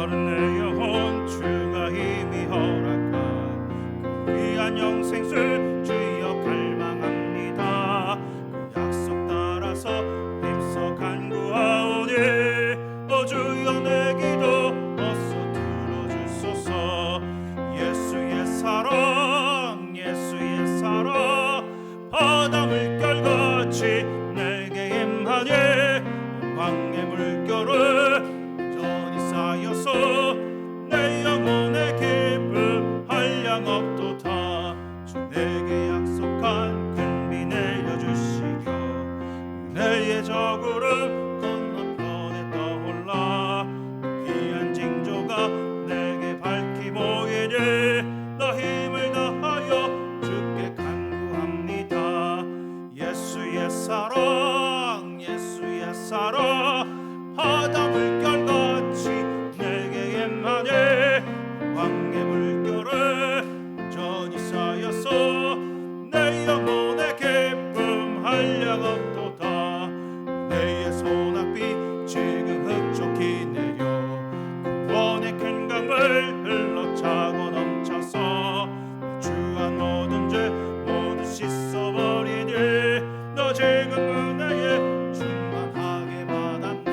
마른 내 영혼 주가 힘이 허락한 그 위한 영생술 주여 갈망합니다. 그 약속 따라서 힘써 간구하오니 주여 내 기도 어서 들어주소서. 예수의 사랑 예수의 사랑 바다 물결같이 내게 임하니 광의 물결을 전이 쌓여서 내 영혼의 기쁨 한량 없도다. 주 내게 약속한 큰 비 내려주시려 은혜의 저 구름 건너편에 떠올라 귀한 징조가 내게 밝히 보이니 나 힘을 다하여 주께 간구합니다. 예수의 사랑 예수의 사랑 바다 물결같이 내게 임하니 광의 물결을 전이 쌓여서 내 영혼의 기쁨 한량 없도다. 내의 소낙비 지금 흡족히 내려 구원의 큰 강물 흘러 차고 넘쳐서 주한 모든 죄 모두 씻어버리니 너 지금 은혜에 충만하게 받았네.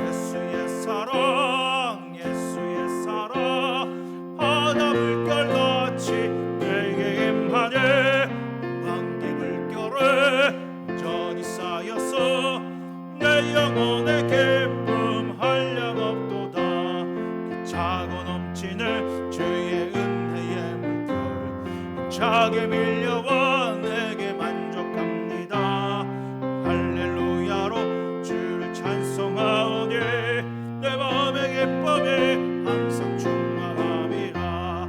예수의 사랑 예수의 사랑 바다 물결같이 내게 임하니 광기 물결을 전이 쌓여서 내 영혼의 기쁨 한량 없도다. 그 차고 넘치는 주의 은혜의 물결 차게 밀려와 내게 만족합니다. 할렐루야로 주를 찬송하오니 내 맘의 기쁨이 항상 충만함이라.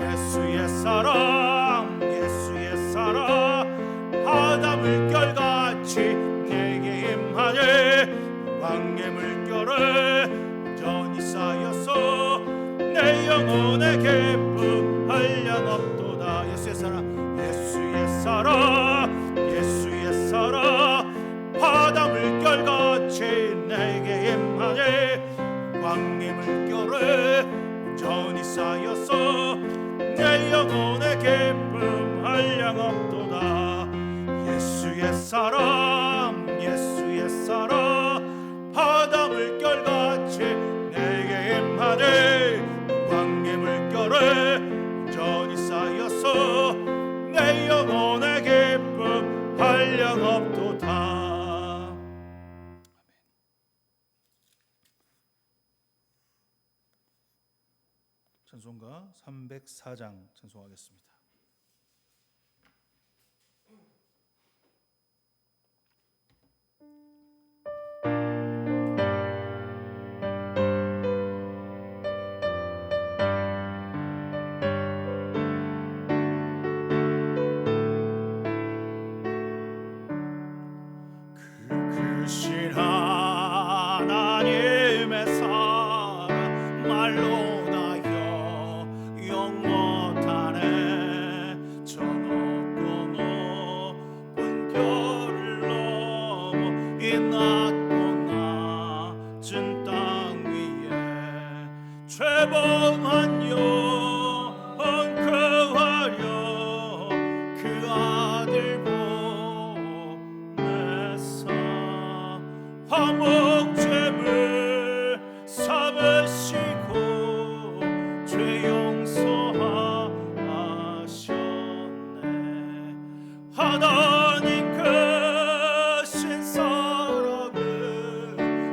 예수의 사랑 예수의 사랑 바다 물결같이 내게 임하니 광의 물결을 전이 쌓여서 내 영혼의 기쁨 한량 없도다. 예수의 사랑 예수의 사랑 예수의 사랑 바다 물결같이 내게 임하니 광의 물결을 전이 쌓여서 내 영혼의 기쁨 한량 없도다. 예수의 사랑 예수의 사랑 바다 물결같이 내게 임하니 광의 물결을 전이 쌓여서 내 영혼의 기쁨 한량 없도다. 찬송가 304장 찬송하겠습니다. 크신 하나님의 사랑 말로 다여 영 못하네. 저 높고 높은 별을 넘어 이 낮고 낮은 땅 위에 죄범한 영혼 구하려 그 아들 화목제물 삼으시고 죄 용서하셨네. 하나님 크신 사랑을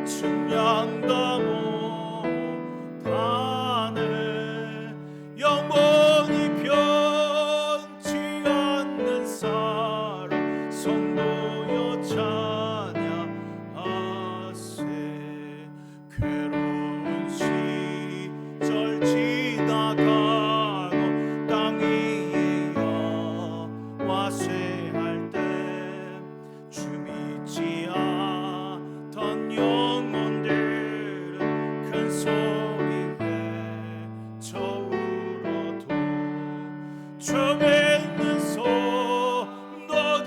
증량다 못하네. 영원히 변치 않는 사랑 성도여 찬양. 괴로운 시절 지나가고 땅 위에 여와 쇠할 때 주 믿지 않던 영혼들은 큰 소리에 저울어도 주 믿는 성도들에게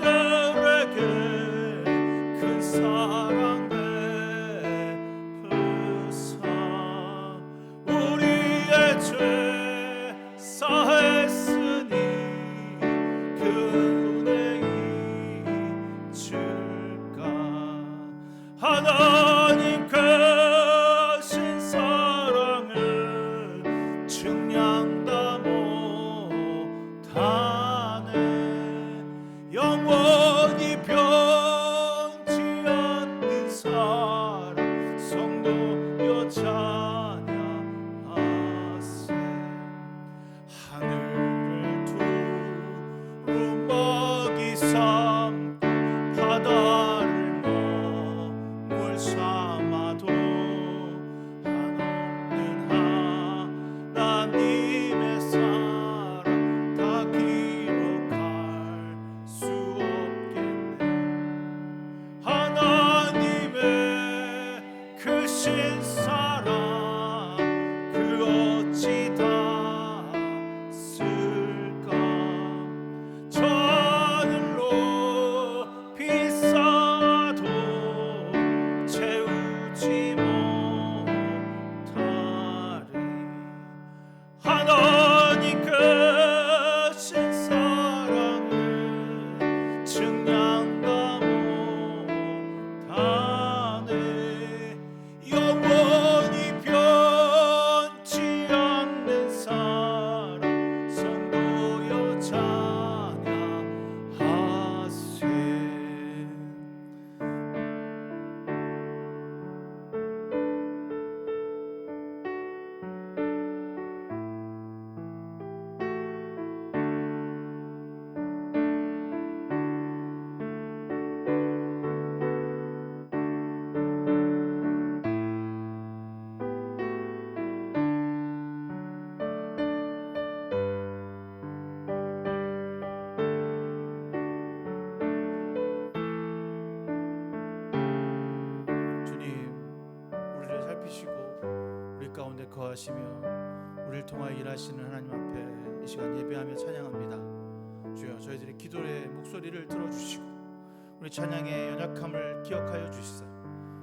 거하시며 우리를 통하여 일하시는 하나님 앞에 이 시간 예배하며 찬양합니다. 주여, 저희들의 기도의 목소리를 들어주시고 우리 찬양의 연약함을 기억하여 주시사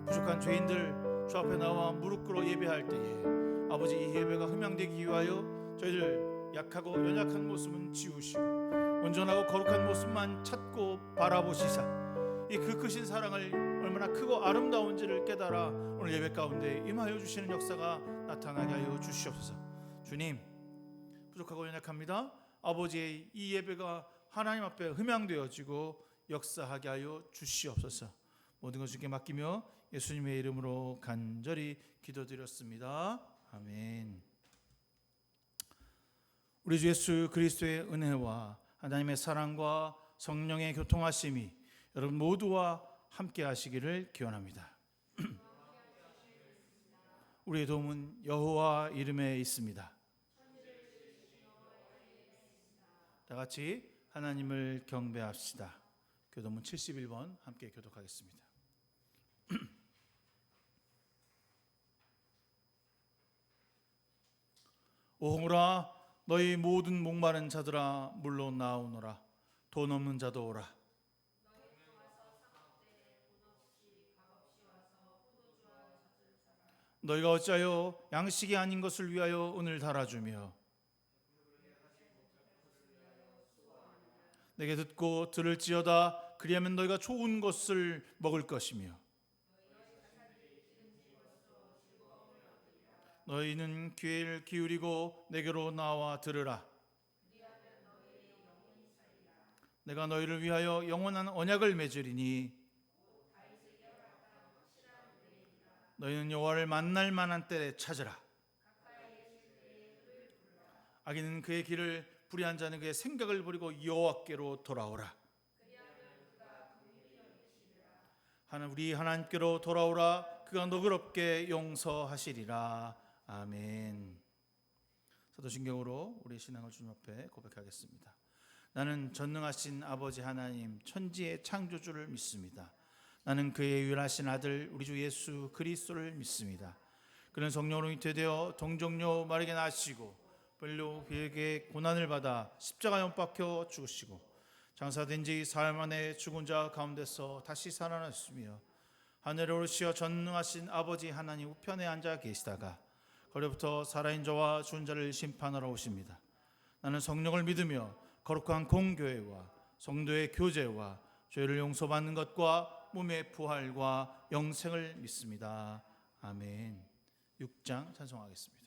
부족한 죄인들 주 앞에 나와 무릎 꿇어 예배할 때에 아버지, 이 예배가 흠양되기 위하여 저희들 약하고 연약한 모습은 지우시고 온전하고 거룩한 모습만 찾고 바라보시사 이 그 크신 사랑을 얼마나 크고 아름다운지를 깨달아 오늘 예배 가운데 임하여 주시는 역사가 나타나게 하여 주시옵소서. 주님, 부족하고 연약합니다. 아버지의 이 예배가 하나님 앞에 흠양되어지고 역사하게 하여 주시옵소서. 모든 것 주께 맡기며 예수님의 이름으로 간절히 기도드렸습니다. 아멘. 우리 주 예수 그리스도의 은혜와 하나님의 사랑과 성령의 교통하심이 여러분 모두와 함께 하시기를 기원합니다. 우리의 도움은 여호와 이름에 있습니다. 다 같이 하나님을 경배합시다. 교도문 71번 함께 교독하겠습니다. 오호라, 너희 모든 목마른 자들아 물로 나오너라. 돈 없는 자도 오라. 너희가 어찌하여 양식이 아닌 것을 위하여 은을 달아주며 내게 듣고 들을지어다. 그리하면 너희가 좋은 것을 먹을 것이며 너희는 귀를 기울이고 내게로 나와 들으라. 내가 너희를 위하여 영원한 언약을 맺으리니 너희는 여호와를 만날 만한 때에 찾으라. 악인은 그의 길을, 불의한 자는 그의 생각을 버리고 여호와께로 돌아오라. 우리 하나님께로 돌아오라. 그가 너그럽게 용서하시리라. 아멘. 사도신경으로 우리 신앙을 주님 앞에 고백하겠습니다. 나는 전능하신 아버지 하나님, 천지의 창조주를 믿습니다. 나는 그의 유일하신 아들 우리 주 예수 그리스도를 믿습니다. 그는 성령으로 잉태되어 동정녀 마리아에게 나시고 본래 그에게 고난을 받아 십자가에 못 박혀 죽으시고 장사된 지 사흘 만에 죽은 자 가운데서 다시 살아나셨으며 하늘에 오르시어 전능하신 아버지 하나님 우편에 앉아 계시다가 거기부터 살아있는 자와 죽은 자를 심판하러 오십니다. 나는 성령을 믿으며 거룩한 공교회와 성도의 교제와 죄를 용서받는 것과 몸의 부활과 영생을 믿습니다. 아멘. 6장 찬송하겠습니다.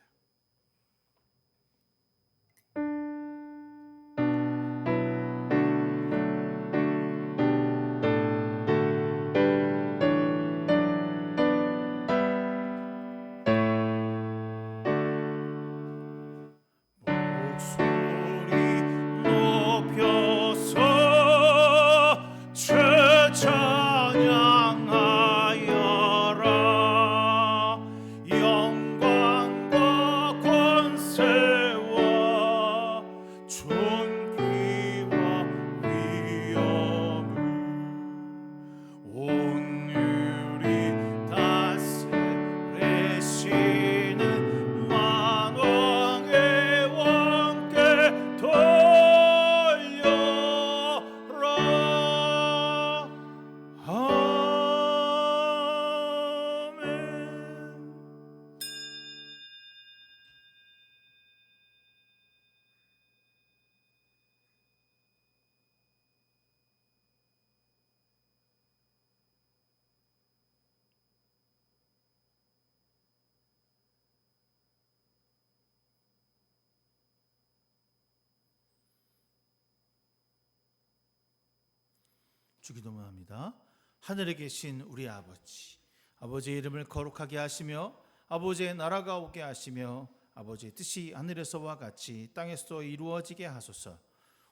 주기도문합니다. 하늘에 계신 우리 아버지, 아버지의 이름을 거룩하게 하시며 아버지의 나라가 오게 하시며 아버지의 뜻이 하늘에서와 같이 땅에서도 이루어지게 하소서.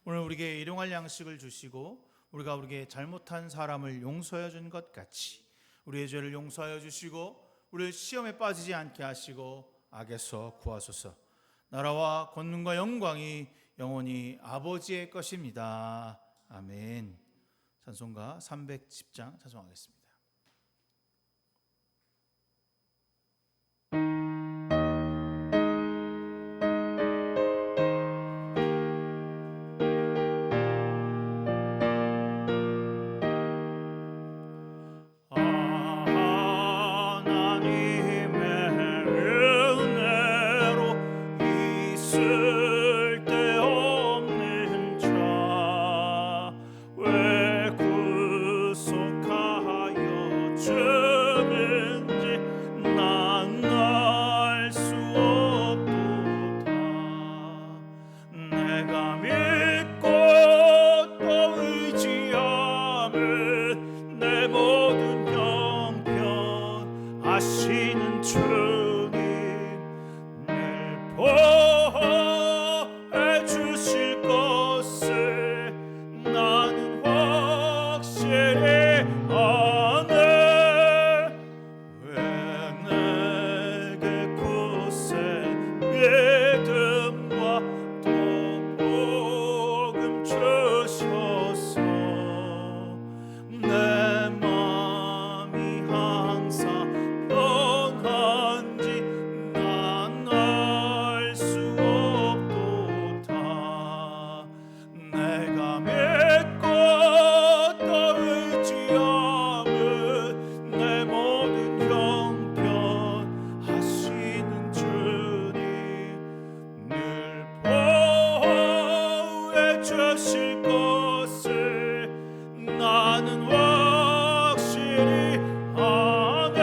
오늘 우리에게 일용할 양식을 주시고 우리가 우리에게 잘못한 사람을 용서해 준 것 같이 우리의 죄를 용서하여 주시고 우리를 시험에 빠지지 않게 하시고 악에서 구하소서. 나라와 권능과 영광이 영원히 아버지의 것입니다. 아멘. 찬송가 310장 찬송하겠습니다. 주, 310장 주시함은 내 모든 형편 아시는 주님 늘 보호해 주실 것을 나는 확실히 아네. 왜 내게 굳센 믿음과 또 복음 주셔서 내 마음이 항상 평안한지 난 알 수 없도다. 내가 믿고 또 의지함은 내 모든 형편 하시는 주님 늘 보호해 주실 것을 나는 확실히 아네.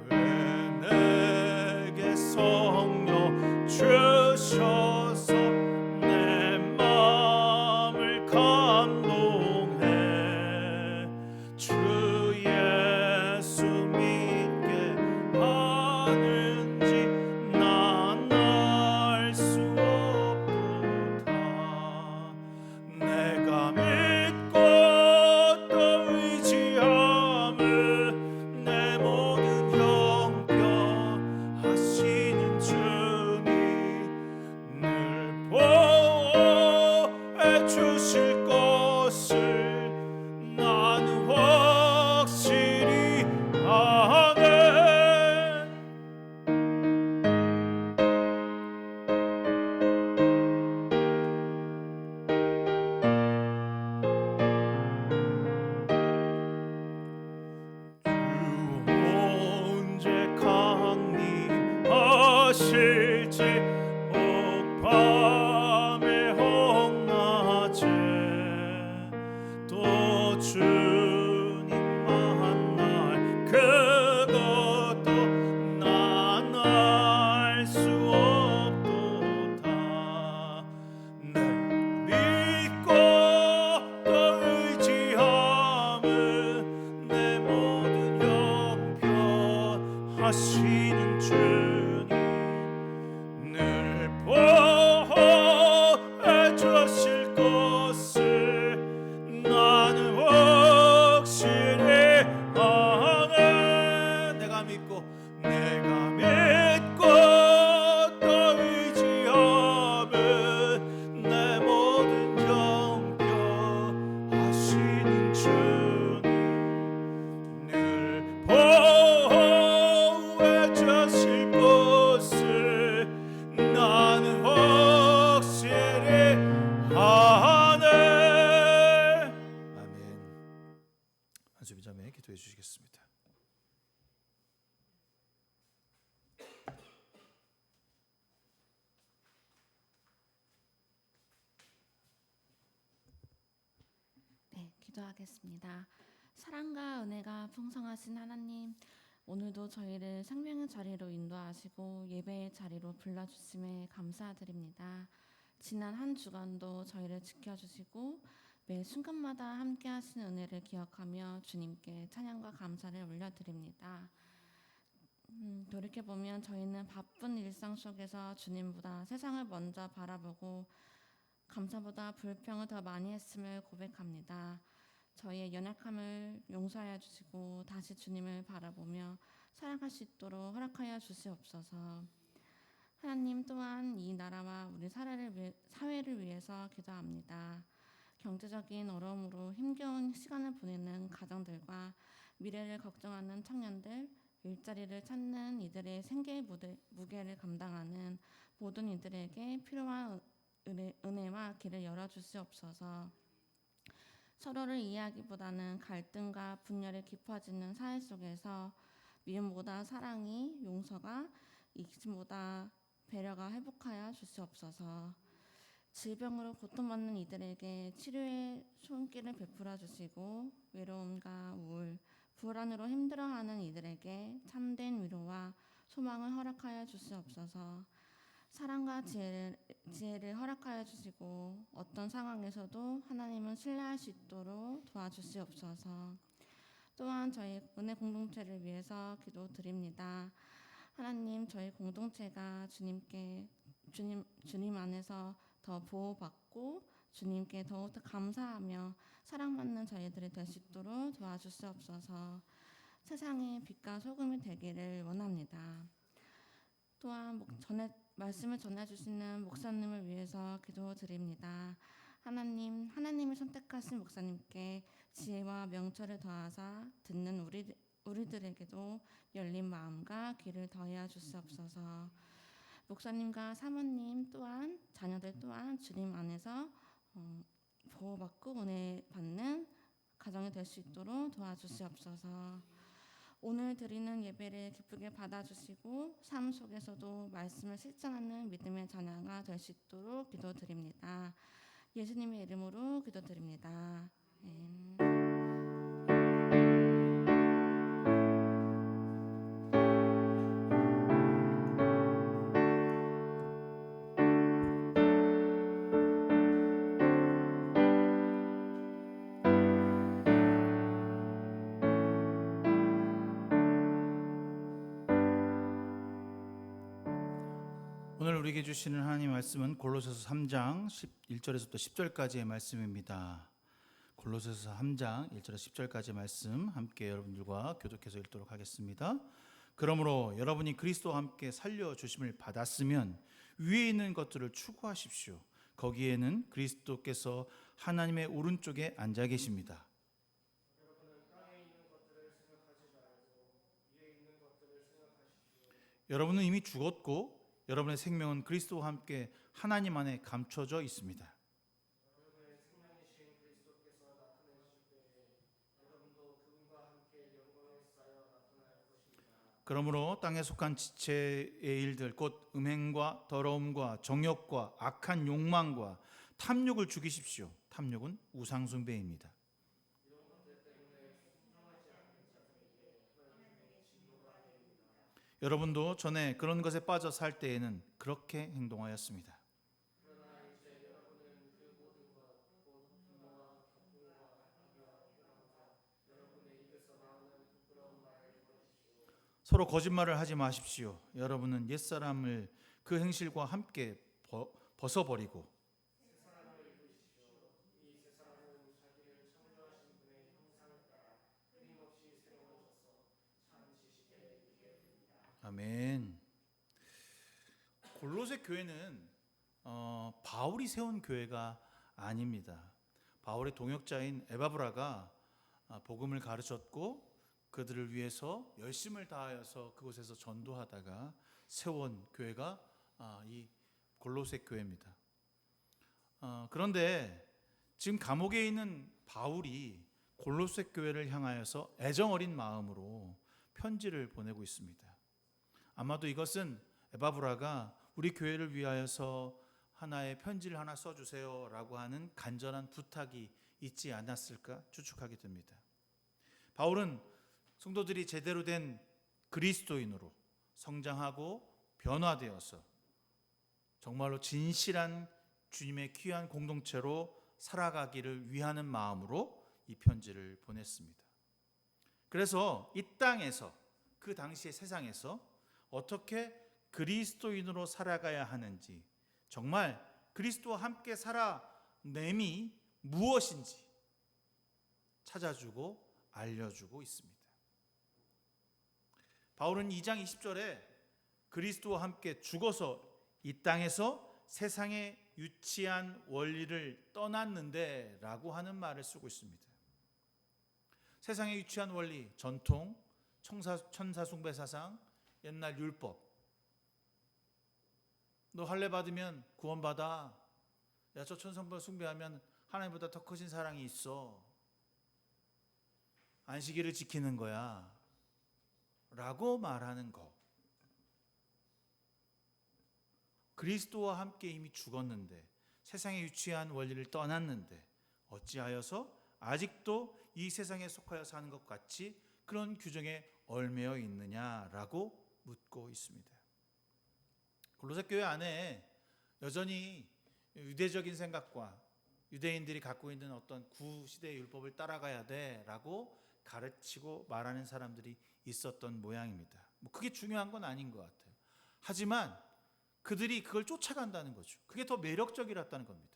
왜 내게 성령 주셔서 내 마음을 감동해 주 예수 믿게 하는지 난 알 수 없도다. 내가 믿고 또 의지함은 내 모든 형편 하시는 주님 늘 보호해 주실 것을 나는 확실히 아네. 주 언제 강림하실지 혹밤에 혹낮에 또 주님 만날 그것도 난 알 수 없도다. 내 믿고 또 의지함은 내 모든 형편 하시는 주님 늘 보호해 주실 것을 나는 확실히 아네. 내가 믿고 또 의지함은 내 모든 형편 하시는 주님 늘 보호해 주실 것을 나는 확실히 아네. 아멘. 한수비 자매 기도해 주시겠습니다. 네, 기도하겠습니다. 사랑과 은혜가 풍성하신 하나님, 오늘도 저희를 생명의 자리로 인도하시고 예배의 자리로 불러주심에 감사드립니다. 지난 한 주간도 저희를 지켜주시고 매 순간마다 함께 하신 은혜를 기억하며 주님께 찬양과 감사를 올려드립니다. 돌이켜보면 저희는 바쁜 일상 속에서 주님보다 세상을 먼저 바라보고 감사보다 불평을 더 많이 했음을 고백합니다. 저희의 연약함을 용서하여 주시고 다시 주님을 바라보며 살아갈 수 있도록 허락하여 주시옵소서. 하나님, 또한 이 나라와 우리 사회를 위해서 기도합니다. 경제적인 어려움으로 힘겨운 시간을 보내는 가정들과 미래를 걱정하는 청년들, 일자리를 찾는 이들의 생계의 무게를 감당하는 모든 이들에게 필요한 은혜와 길을 열어주시옵소서. 서로를 이해하기보다는 갈등과 분열이 깊어지는 사회 속에서 미움보다 사랑이, 용서가, 이기심보다 배려가 회복하여 주시옵소서. 질병으로 고통받는 이들에게 치료의 손길을 베풀어 주시고 외로움과 우울, 불안으로 힘들어하는 이들에게 참된 위로와 소망을 허락하여 주시옵소서. 사랑과 지혜를 허락하여 주시고 어떤 상황에서도 하나님은 신뢰할 수 있도록 도와주시옵소서. 또한 저희 은혜 공동체를 위해서 기도드립니다. 하나님, 저희 공동체가 주님 안에서 더 보호받고 주님께 더욱더 감사하며 사랑받는 저희들이 될 수 있도록 도와주시옵소서. 세상의 빛과 소금이 되기를 원합니다. 또한 말씀을 전해주시는 목사님을 위해서 기도드립니다. 하나님이 선택하신 목사님께 지혜와 명철을 더하사 듣는 우리들에게도 열린 마음과 귀를 더하여 주시옵소서. 목사님과 사모님 또한 자녀들 또한 주님 안에서 보호받고 은혜 받는 가정이 될 수 있도록 도와주시옵소서. 오늘 드리는 예배를 기쁘게 받아주시고 삶 속에서도 말씀을 실천하는 믿음의 자녀가 될 수 있도록 기도드립니다. 예수님의 이름으로 기도드립니다. 오늘 우리에게 주시는 하나님의 말씀은 골로새서 3장 1절에서부터 10절까지의 말씀입니다. 골로새서 3장 1절에서 10절까지의 말씀 함께 여러분들과 교독해서 읽도록 하겠습니다. 그러므로 여러분이 그리스도와 함께 살려주심을 받았으면 위에 있는 것들을 추구하십시오. 거기에는 그리스도께서 하나님의 오른쪽에 앉아 계십니다. 여러분은 이미 죽었고 여러분의 생명은 그리스도와 함께 하나님 안에 감춰져 있습니다. 그러므로 땅에 속한 지체의 일들 곧 음행과 더러움과 정욕과 악한 욕망과 탐욕을 죽이십시오. 탐욕은 우상숭배입니다. 여러분도 전에 그런 것에 빠져 살 때에는 그렇게 행동하였습니다. 서로 거짓말을 하지 마십시오. 여러분은 옛사람을 그 행실과 함께 벗어버리고 아멘. 골로새 교회는 바울이 세운 교회가 아닙니다. 바울의 동역자인 에바브라가 복음을 가르쳤고 그들을 위해서 열심을 다하여서 그곳에서 전도하다가 세운 교회가 이 골로새 교회입니다. 그런데 지금 감옥에 있는 바울이 골로새 교회를 향하여서 애정어린 마음으로 편지를 보내고 있습니다. 아마도 이것은 에바브라가 우리 교회를 위하여서 하나의 편지를 하나 써주세요 라고 하는 간절한 부탁이 있지 않았을까 추측하게 됩니다. 바울은 성도들이 제대로 된 그리스도인으로 성장하고 변화되어서 정말로 진실한 주님의 귀한 공동체로 살아가기를 위하는 마음으로 이 편지를 보냈습니다. 그래서 이 땅에서 그 당시의 세상에서 어떻게 그리스도인으로 살아가야 하는지 정말 그리스도와 함께 살아냄이 무엇인지 찾아주고 알려주고 있습니다. 바울은 2장 20절에 그리스도와 함께 죽어서 이 땅에서 세상의 유치한 원리를 떠났는데 라고 하는 말을 쓰고 있습니다. 세상의 유치한 원리, 전통, 천사숭배 사상, 옛날 율법. 너 할례 받으면 구원받아. 야, 저 천사숭배 숭배하면 하나님보다 더 크신 사랑이 있어. 안식일을 지키는 거야 라고 말하는 거. 그리스도와 함께 이미 죽었는데 세상에 유치한 원리를 떠났는데 어찌하여서 아직도 이 세상에 속하여 사는 것 같이 그런 규정에 얽매여 있느냐라고 묻고 있습니다. 골로새 교회 안에 여전히 유대적인 생각과 유대인들이 갖고 있는 어떤 구시대의 율법을 따라가야 돼라고 가르치고 말하는 사람들이 있었던 모양입니다. 뭐 그게 중요한 건 아닌 것 같아요. 하지만 그들이 그걸 쫓아간다는 거죠. 그게 더 매력적이었다는 겁니다.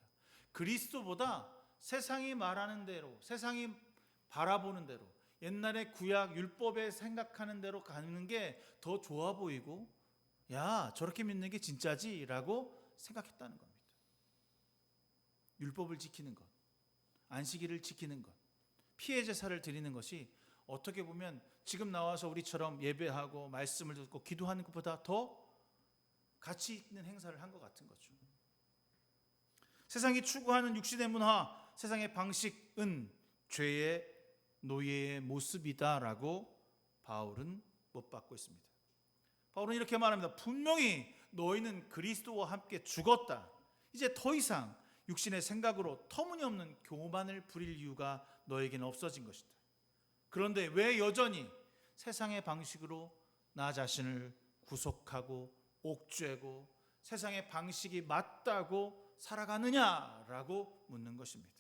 그리스도보다 세상이 말하는 대로, 세상이 바라보는 대로, 옛날에 구약 율법에 생각하는 대로 가는 게 더 좋아 보이고, 야, 저렇게 믿는 게 진짜지라고 생각했다는 겁니다. 율법을 지키는 것, 안식일을 지키는 것, 피해 제사를 드리는 것이 어떻게 보면 지금 나와서 우리처럼 예배하고 말씀을 듣고 기도하는 것보다 더 가치 있는 행사를 한 것 같은 거죠. 세상이 추구하는 육신의 문화, 세상의 방식은 죄의 노예의 모습이다라고 바울은 못 받고 있습니다. 바울은 이렇게 말합니다. 분명히 너희는 그리스도와 함께 죽었다. 이제 더 이상 육신의 생각으로 터무니없는 교만을 부릴 이유가 너에게는 없어진 것이다. 그런데 왜 여전히 세상의 방식으로 나 자신을 구속하고 옥죄고 세상의 방식이 맞다고 살아가느냐라고 묻는 것입니다.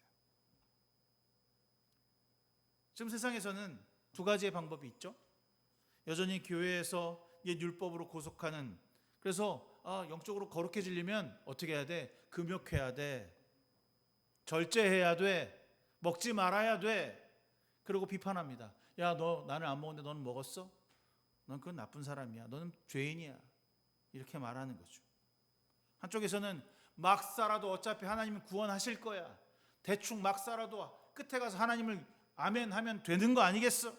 지금 세상에서는 두 가지의 방법이 있죠. 여전히 교회에서 옛 율법으로 구속하는, 그래서 영적으로 거룩해지려면 어떻게 해야 돼? 금욕해야 돼, 절제해야 돼, 먹지 말아야 돼. 그리고 비판합니다. 야, 너 나는 안 먹었는데 너는 먹었어? 넌 그건 나쁜 사람이야. 너는 죄인이야. 이렇게 말하는 거죠. 한쪽에서는 막 살아도 어차피 하나님은 구원하실 거야. 대충 막 살아도 끝에 가서 하나님을 아멘 하면 되는 거 아니겠어?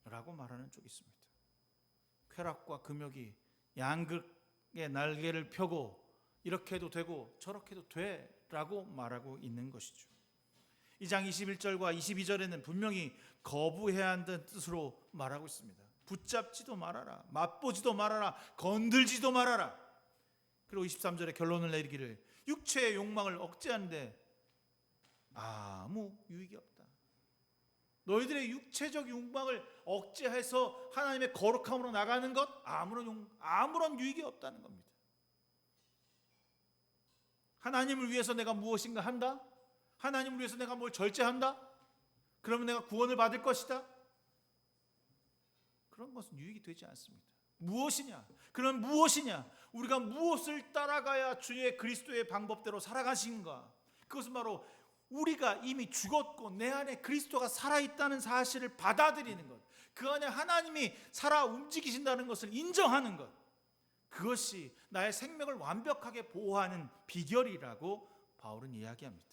라고 말하는 쪽이 있습니다. 쾌락과 금욕이 양극의 날개를 펴고 이렇게 해도 되고 저렇게 해도 돼 라고 말하고 있는 것이죠. 2장 21절과 22절에는 분명히 거부해야 한다는 뜻으로 말하고 있습니다. 붙잡지도 말아라, 맛보지도 말아라, 건들지도 말아라. 그리고 23절에 결론을 내리기를 육체의 욕망을 억제하는데 아무 유익이 없다. 너희들의 육체적 욕망을 억제해서 하나님의 거룩함으로 나가는 것 아무런 유익이 없다는 겁니다. 하나님을 위해서 내가 무엇인가 한다? 하나님을 위해서 내가 뭘 절제한다? 그러면 내가 구원을 받을 것이다? 그런 것은 유익이 되지 않습니다. 무엇이냐? 그럼 무엇이냐? 우리가 무엇을 따라가야 주의 그리스도의 방법대로 살아가신가? 그것은 바로 우리가 이미 죽었고 내 안에 그리스도가 살아있다는 사실을 받아들이는 것, 그 안에 하나님이 살아 움직이신다는 것을 인정하는 것, 그것이 나의 생명을 완벽하게 보호하는 비결이라고 바울은 이야기합니다.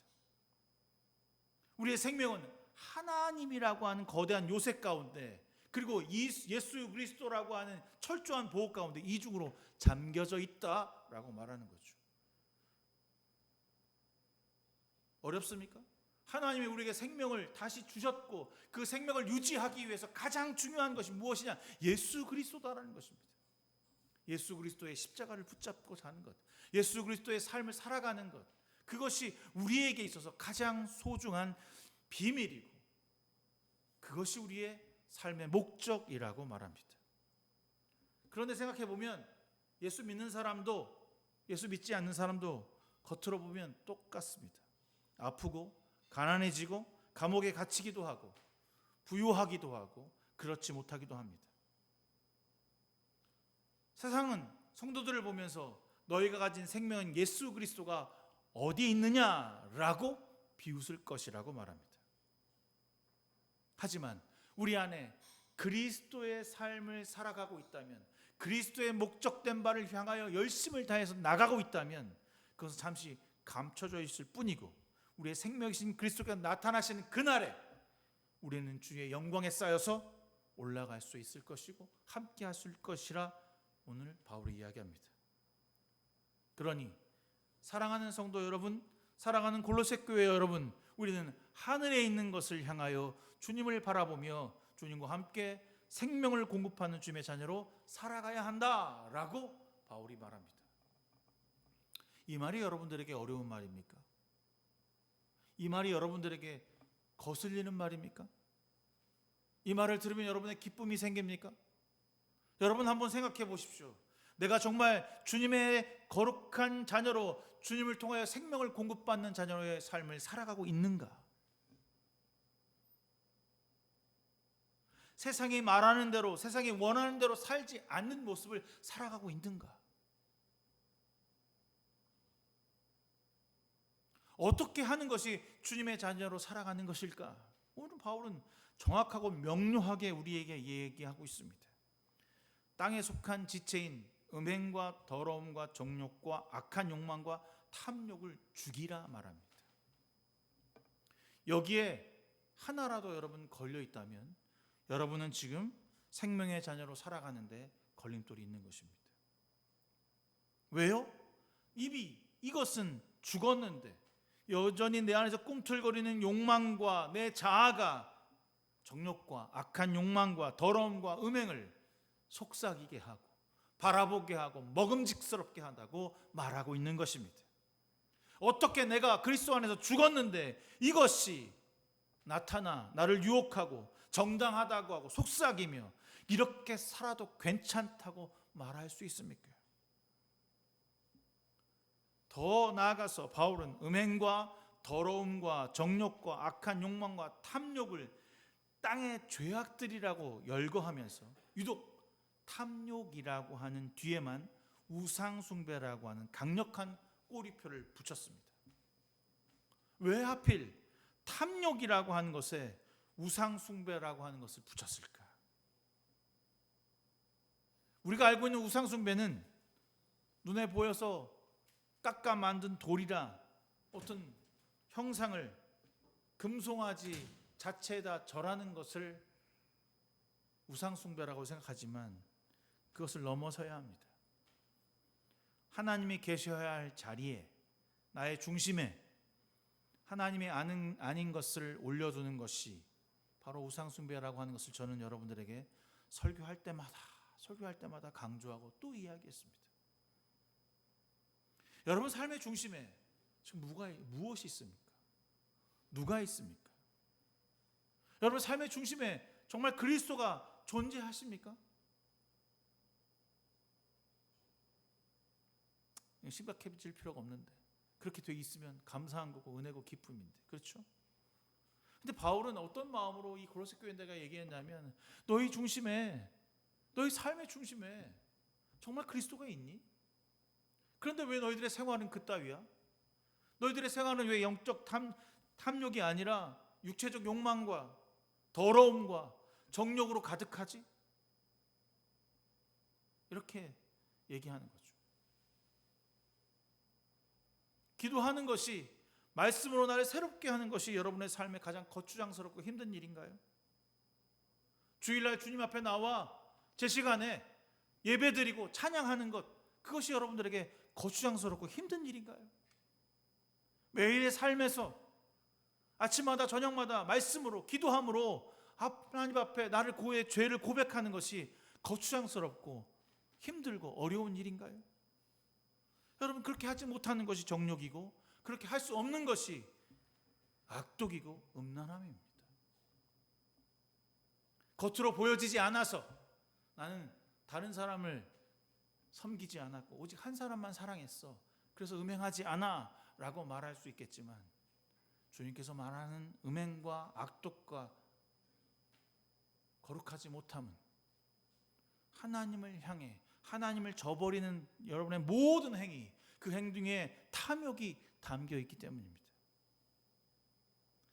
우리의 생명은 하나님이라고 하는 거대한 요새 가운데, 그리고 예수 그리스도라고 하는 철저한 보호 가운데 이중으로 잠겨져 있다라고 말하는 거죠. 어렵습니까? 하나님이 우리에게 생명을 다시 주셨고 그 생명을 유지하기 위해서 가장 중요한 것이 무엇이냐? 예수 그리스도다라는 것입니다. 예수 그리스도의 십자가를 붙잡고 사는 것, 예수 그리스도의 삶을 살아가는 것, 그것이 우리에게 있어서 가장 소중한 비밀이고 그것이 우리의 삶의 목적이라고 말합니다. 그런데 생각해 보면 예수 믿는 사람도 예수 믿지 않는 사람도 겉으로 보면 똑같습니다. 아프고 가난해지고 감옥에 갇히기도 하고 부유하기도 하고 그렇지 못하기도 합니다. 세상은 성도들을 보면서 너희가 가진 생명은 예수 그리스도가 어디 있느냐라고 비웃을 것이라고 말합니다. 하지만 우리 안에 그리스도의 삶을 살아가고 있다면, 그리스도의 목적된 바를 향하여 열심을 다해서 나가고 있다면 그것은 잠시 감춰져 있을 뿐이고 우리의 생명이신 그리스도가 나타나시는 그날에 우리는 주의 영광에 쌓여서 올라갈 수 있을 것이고 함께 할 수 있을 것이라 오늘 바울이 이야기합니다. 그러니 사랑하는 성도 여러분, 사랑하는 골로새 교회 여러분, 우리는 하늘에 있는 것을 향하여 주님을 바라보며 주님과 함께 생명을 공급하는 주님의 자녀로 살아가야 한다라고 바울이 말합니다. 이 말이 여러분들에게 어려운 말입니까? 이 말이 여러분들에게 거슬리는 말입니까? 이 말을 들으면 여러분의 기쁨이 생깁니까? 여러분 한번 생각해 보십시오. 내가 정말 주님의 거룩한 자녀로 주님을 통하여 생명을 공급받는 자녀의 삶을 살아가고 있는가? 세상이 말하는 대로, 세상이 원하는 대로 살지 않는 모습을 살아가고 있는가? 어떻게 하는 것이 주님의 자녀로 살아가는 것일까? 오늘 바울은 정확하고 명료하게 우리에게 얘기하고 있습니다. 땅에 속한 지체인 음행과 더러움과 정욕과 악한 욕망과 탐욕을 죽이라 말합니다. 여기에 하나라도 여러분 걸려 있다면 여러분은 지금 생명의 자녀로 살아가는데 걸림돌이 있는 것입니다. 왜요? 이미 이것은 죽었는데 여전히 내 안에서 꿈틀거리는 욕망과 내 자아가 정욕과 악한 욕망과 더러움과 음행을 속삭이게 하고 바라보게 하고 먹음직스럽게 한다고 말하고 있는 것입니다. 어떻게 내가 그리스도 안에서 죽었는데 이것이 나타나 나를 유혹하고 정당하다고 하고 속삭이며 이렇게 살아도 괜찮다고 말할 수 있습니까? 더 나아가서 바울은 음행과 더러움과 정욕과 악한 욕망과 탐욕을 땅의 죄악들이라고 열거하면서 유독 탐욕이라고 하는 뒤에만 우상숭배라고 하는 강력한 꼬리표를 붙였습니다. 왜 하필 탐욕이라고 하는 것에 우상숭배라고 하는 것을 붙였을까? 우리가 알고 있는 우상숭배는 눈에 보여서 깎아 만든 돌이라 어떤 형상을 금송아지 자체에다 절하는 것을 우상숭배라고 생각하지만 그것을 넘어서야 합니다. 하나님이 계셔야 할 자리에 나의 중심에 하나님이 아닌 것을 올려두는 것이 바로 우상숭배라고 하는 것을 저는 여러분들에게 설교할 때마다 강조하고 또 이야기했습니다. 여러분 삶의 중심에 지금 무엇이 있습니까? 누가 있습니까? 여러분 삶의 중심에 정말 그리스도가 존재하십니까? 심각해질 필요가 없는데 그렇게 돼 있으면 감사한 거고 은혜고 기쁨인데, 그렇죠? 근데 바울은 어떤 마음으로 이 고로새 교회에다가 얘기했냐면 너희 중심에, 너희 삶의 중심에 정말 그리스도가 있니? 그런데 왜 너희들의 생활은 그따위야? 너희들의 생활은 왜 영적 탐욕이 아니라 육체적 욕망과 더러움과 정욕으로 가득하지? 이렇게 얘기하는 거죠. 기도하는 것이, 말씀으로 나를 새롭게 하는 것이 여러분의 삶에 가장 거추장스럽고 힘든 일인가요? 주일날 주님 앞에 나와 제 시간에 예배드리고 찬양하는 것, 그것이 여러분들에게 거추장스럽고 힘든 일인가요? 매일의 삶에서 아침마다 저녁마다 말씀으로 기도함으로 하나님 앞에 나를 죄를 고백하는 것이 거추장스럽고 힘들고 어려운 일인가요? 여러분, 그렇게 하지 못하는 것이 정욕이고 그렇게 할 수 없는 것이 악독이고 음란함입니다. 겉으로 보여지지 않아서 나는 다른 사람을 섬기지 않았고 오직 한 사람만 사랑했어, 그래서 음행하지 않아 라고 말할 수 있겠지만 주님께서 말하는 음행과 악독과 거룩하지 못함은 하나님을 향해 하나님을 저버리는 여러분의 모든 행위, 그 행동에 탐욕이 담겨 있기 때문입니다.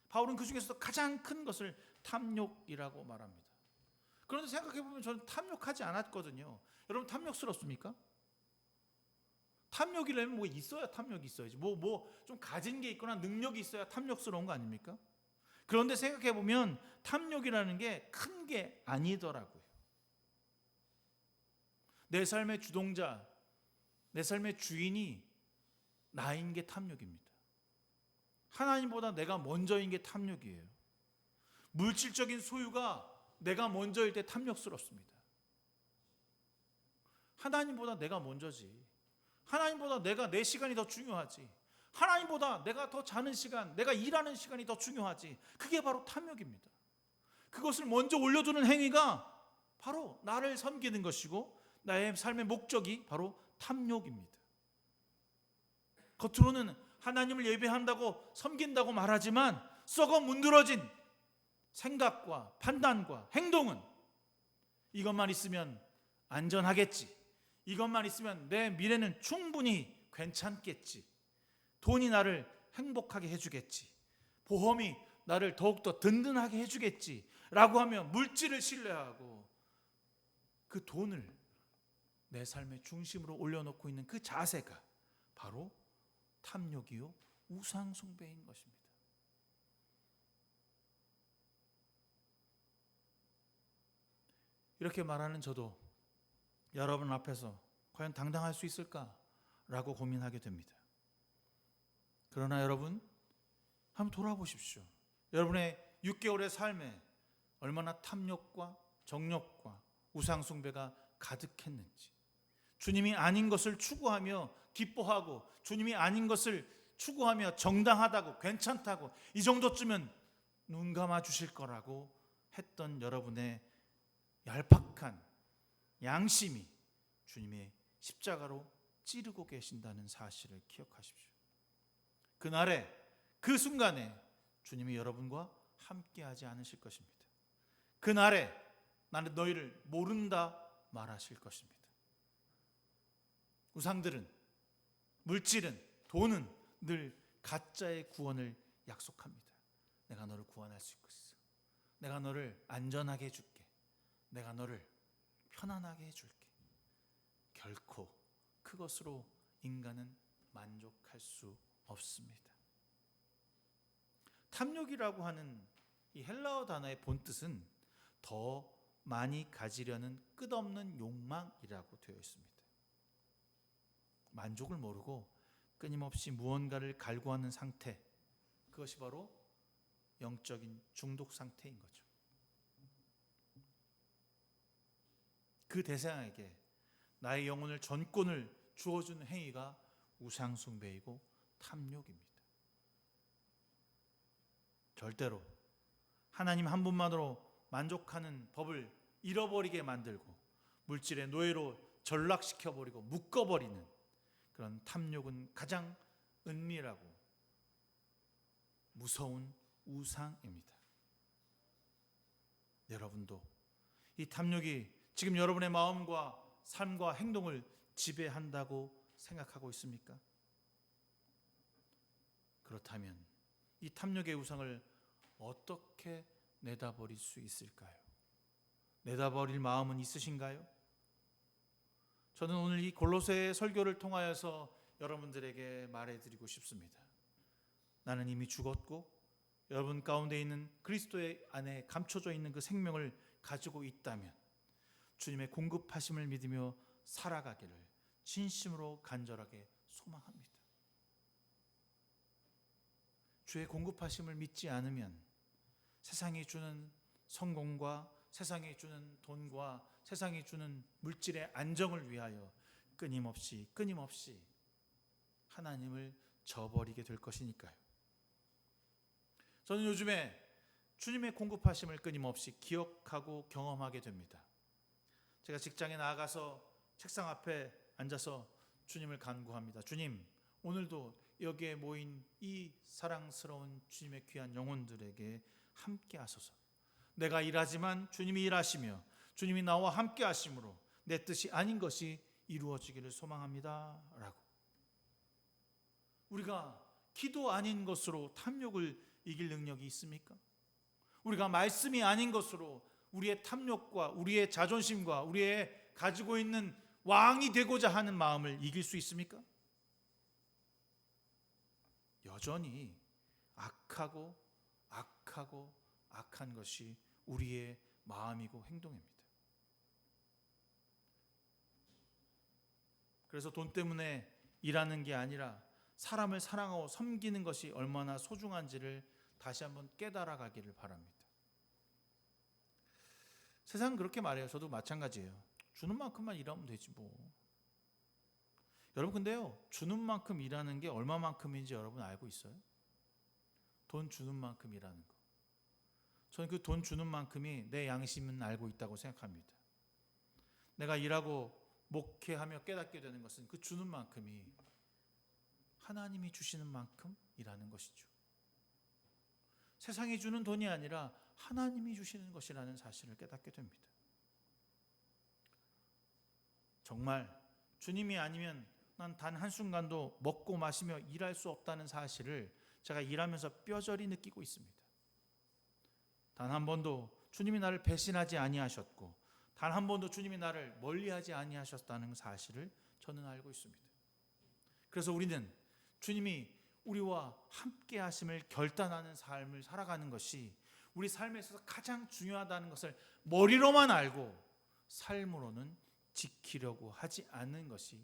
바울은 그 중에서도 가장 큰 것을 탐욕이라고 말합니다. 그런데 생각해보면 저는 탐욕하지 않았거든요. 여러분 탐욕스럽습니까? 탐욕이라면 뭐 있어야 탐욕이 있어야지. 뭐 좀 가진 게 있거나 능력이 있어야 탐욕스러운 거 아닙니까? 그런데 생각해보면 탐욕이라는 게 큰 게 아니더라고요. 내 삶의 주동자, 내 삶의 주인이 나인 게 탐욕입니다. 하나님보다 내가 먼저인 게 탐욕이에요. 물질적인 소유가 내가 먼저일 때 탐욕스럽습니다. 하나님보다 내가 먼저지. 하나님보다 내 시간이 더 중요하지. 하나님보다 내가 더 자는 시간, 내가 일하는 시간이 더 중요하지. 그게 바로 탐욕입니다. 그것을 먼저 올려두는 행위가 바로 나를 섬기는 것이고 나의 삶의 목적이 바로 탐욕입니다. 겉으로는 하나님을 예배한다고 섬긴다고 말하지만 썩어 문드러진 생각과 판단과 행동은 이것만 있으면 안전하겠지, 이것만 있으면 내 미래는 충분히 괜찮겠지, 돈이 나를 행복하게 해주겠지, 보험이 나를 더욱더 든든하게 해주겠지 라고 하며 물질을 신뢰하고 그 돈을 내 삶의 중심으로 올려놓고 있는 그 자세가 바로 탐욕이요 우상 숭배인 것입니다. 이렇게 말하는 저도 여러분 앞에서 과연 당당할 수 있을까라고 고민하게 됩니다. 그러나 여러분 한번 돌아보십시오. 여러분의 6개월의 삶에 얼마나 탐욕과 정욕과 우상 숭배가 가득했는지, 주님이 아닌 것을 추구하며 기뻐하고 주님이 아닌 것을 추구하며 정당하다고 괜찮다고 이 정도쯤은 눈 감아 주실 거라고 했던 여러분의 얄팍한 양심이 주님의 십자가로 찌르고 계신다는 사실을 기억하십시오. 그날에 그 순간에 주님이 여러분과 함께하지 않으실 것입니다. 그날에 나는 너희를 모른다 말하실 것입니다. 우상들은, 물질은, 돈은 늘 가짜의 구원을 약속합니다. 내가 너를 구원할 수 있어. 내가 너를 안전하게 해줄게. 내가 너를 편안하게 해줄게. 결코 그것으로 인간은 만족할 수 없습니다. 탐욕이라고 하는 이 헬라어 단어의 본뜻은 더 많이 가지려는 끝없는 욕망이라고 되어 있습니다. 만족을 모르고 끊임없이 무언가를 갈구하는 상태, 그것이 바로 영적인 중독 상태인 거죠. 그 대상에게 나의 영혼을 전권을 주어주는 행위가 우상숭배이고 탐욕입니다. 절대로 하나님 한 분만으로 만족하는 법을 잃어버리게 만들고 물질의 노예로 전락시켜버리고 묶어버리는 그런 탐욕은 가장 은밀하고 무서운 우상입니다. 여러분도 이 탐욕이 지금 여러분의 마음과 삶과 행동을 지배한다고 생각하고 있습니까? 그렇다면 이 탐욕의 우상을 어떻게 내다버릴 수 있을까요? 내다버릴 마음은 있으신가요? 저는 오늘 이 골로새 설교를 통하여서 여러분들에게 말해드리고 싶습니다. 나는 이미 죽었고 여러분 가운데 있는 그리스도의 안에 감춰져 있는 그 생명을 가지고 있다면 주님의 공급하심을 믿으며 살아가기를 진심으로 간절하게 소망합니다. 주의 공급하심을 믿지 않으면 세상이 주는 성공과 세상이 주는 돈과 세상이 주는 물질의 안정을 위하여 끊임없이 하나님을 저버리게 될 것이니까요. 저는 요즘에 주님의 공급하심을 끊임없이 기억하고 경험하게 됩니다. 제가 직장에 나아가서 책상 앞에 앉아서 주님을 간구합니다. 주님, 오늘도 여기에 모인 이 사랑스러운 주님의 귀한 영혼들에게 함께 하소서. 내가 일하지만 주님이 일하시며 주님이 나와 함께 하심으로 내 뜻이 아닌 것이 이루어지기를 소망합니다. 라고. 우리가 기도 아닌 것으로 탐욕을 이길 능력이 있습니까? 우리가 말씀이 아닌 것으로 우리의 탐욕과 우리의 자존심과 우리의 가지고 있는 왕이 되고자 하는 마음을 이길 수 있습니까? 여전히 악한 것이 우리의 마음이고 행동입니다. 그래서 돈 때문에 일하는 게 아니라 사람을 사랑하고 섬기는 것이 얼마나 소중한지를 다시 한번 깨달아 가기를 바랍니다. 세상은 그렇게 말해요. 저도 마찬가지예요. 주는 만큼만 일하면 되지 뭐. 여러분 근데요, 주는 만큼 일하는 게 얼마만큼인지 여러분 알고 있어요? 돈 주는 만큼 일하는 거. 저는 그 돈 주는 만큼이 내 양심은 알고 있다고 생각합니다. 내가 일하고 목회하며 깨닫게 되는 것은 그 주는 만큼이 하나님이 주시는 만큼이라는 것이죠. 세상이 주는 돈이 아니라 하나님이 주시는 것이라는 사실을 깨닫게 됩니다. 정말 주님이 아니면 난 단 한순간도 먹고 마시며 일할 수 없다는 사실을 제가 일하면서 뼈저리 느끼고 있습니다. 단 한 번도 주님이 나를 배신하지 아니하셨고 단 한 번도 주님이 나를 멀리하지 아니하셨다는 사실을 저는 알고 있습니다. 그래서 우리는 주님이 우리와 함께 하심을 결단하는 삶을 살아가는 것이 우리 삶에 있어서 가장 중요하다는 것을 머리로만 알고 삶으로는 지키려고 하지 않는 것이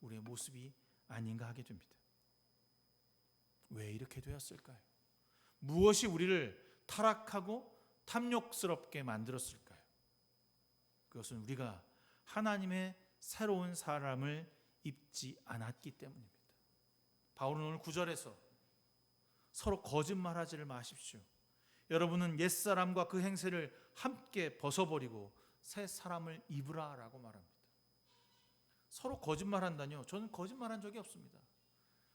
우리의 모습이 아닌가 하게 됩니다. 왜 이렇게 되었을까요? 무엇이 우리를 타락하고 탐욕스럽게 만들었을까요? 그것은 우리가 하나님의 새로운 사람을 입지 않았기 때문입니다. 바울은 오늘 9절에서 서로 거짓말하지를 마십시오. 여러분은 옛사람과 그 행세를 함께 벗어버리고 새 사람을 입으라 라고 말합니다. 서로 거짓말한다뇨? 저는 거짓말한 적이 없습니다.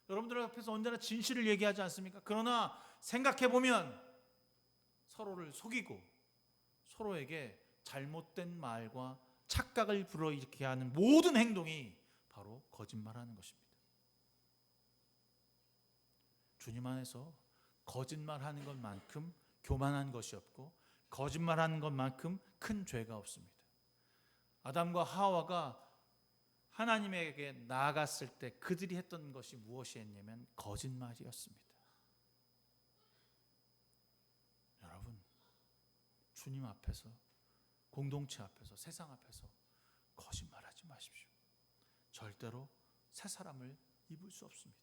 여러분들 앞에서 언제나 진실을 얘기하지 않습니까? 그러나 생각해보면 서로를 속이고 서로에게 잘못된 말과 착각을 불어일으키게 하는 모든 행동이 바로 거짓말하는 것입니다. 주님 안에서 거짓말하는 것만큼 교만한 것이 없고 거짓말하는 것만큼 큰 죄가 없습니다. 아담과 하와가 하나님에게 나아갔을 때 그들이 했던 것이 무엇이었냐면 거짓말이었습니다. 여러분, 주님 앞에서, 공동체 앞에서, 세상 앞에서 거짓말하지 마십시오. 절대로 새 사람을 입을 수 없습니다.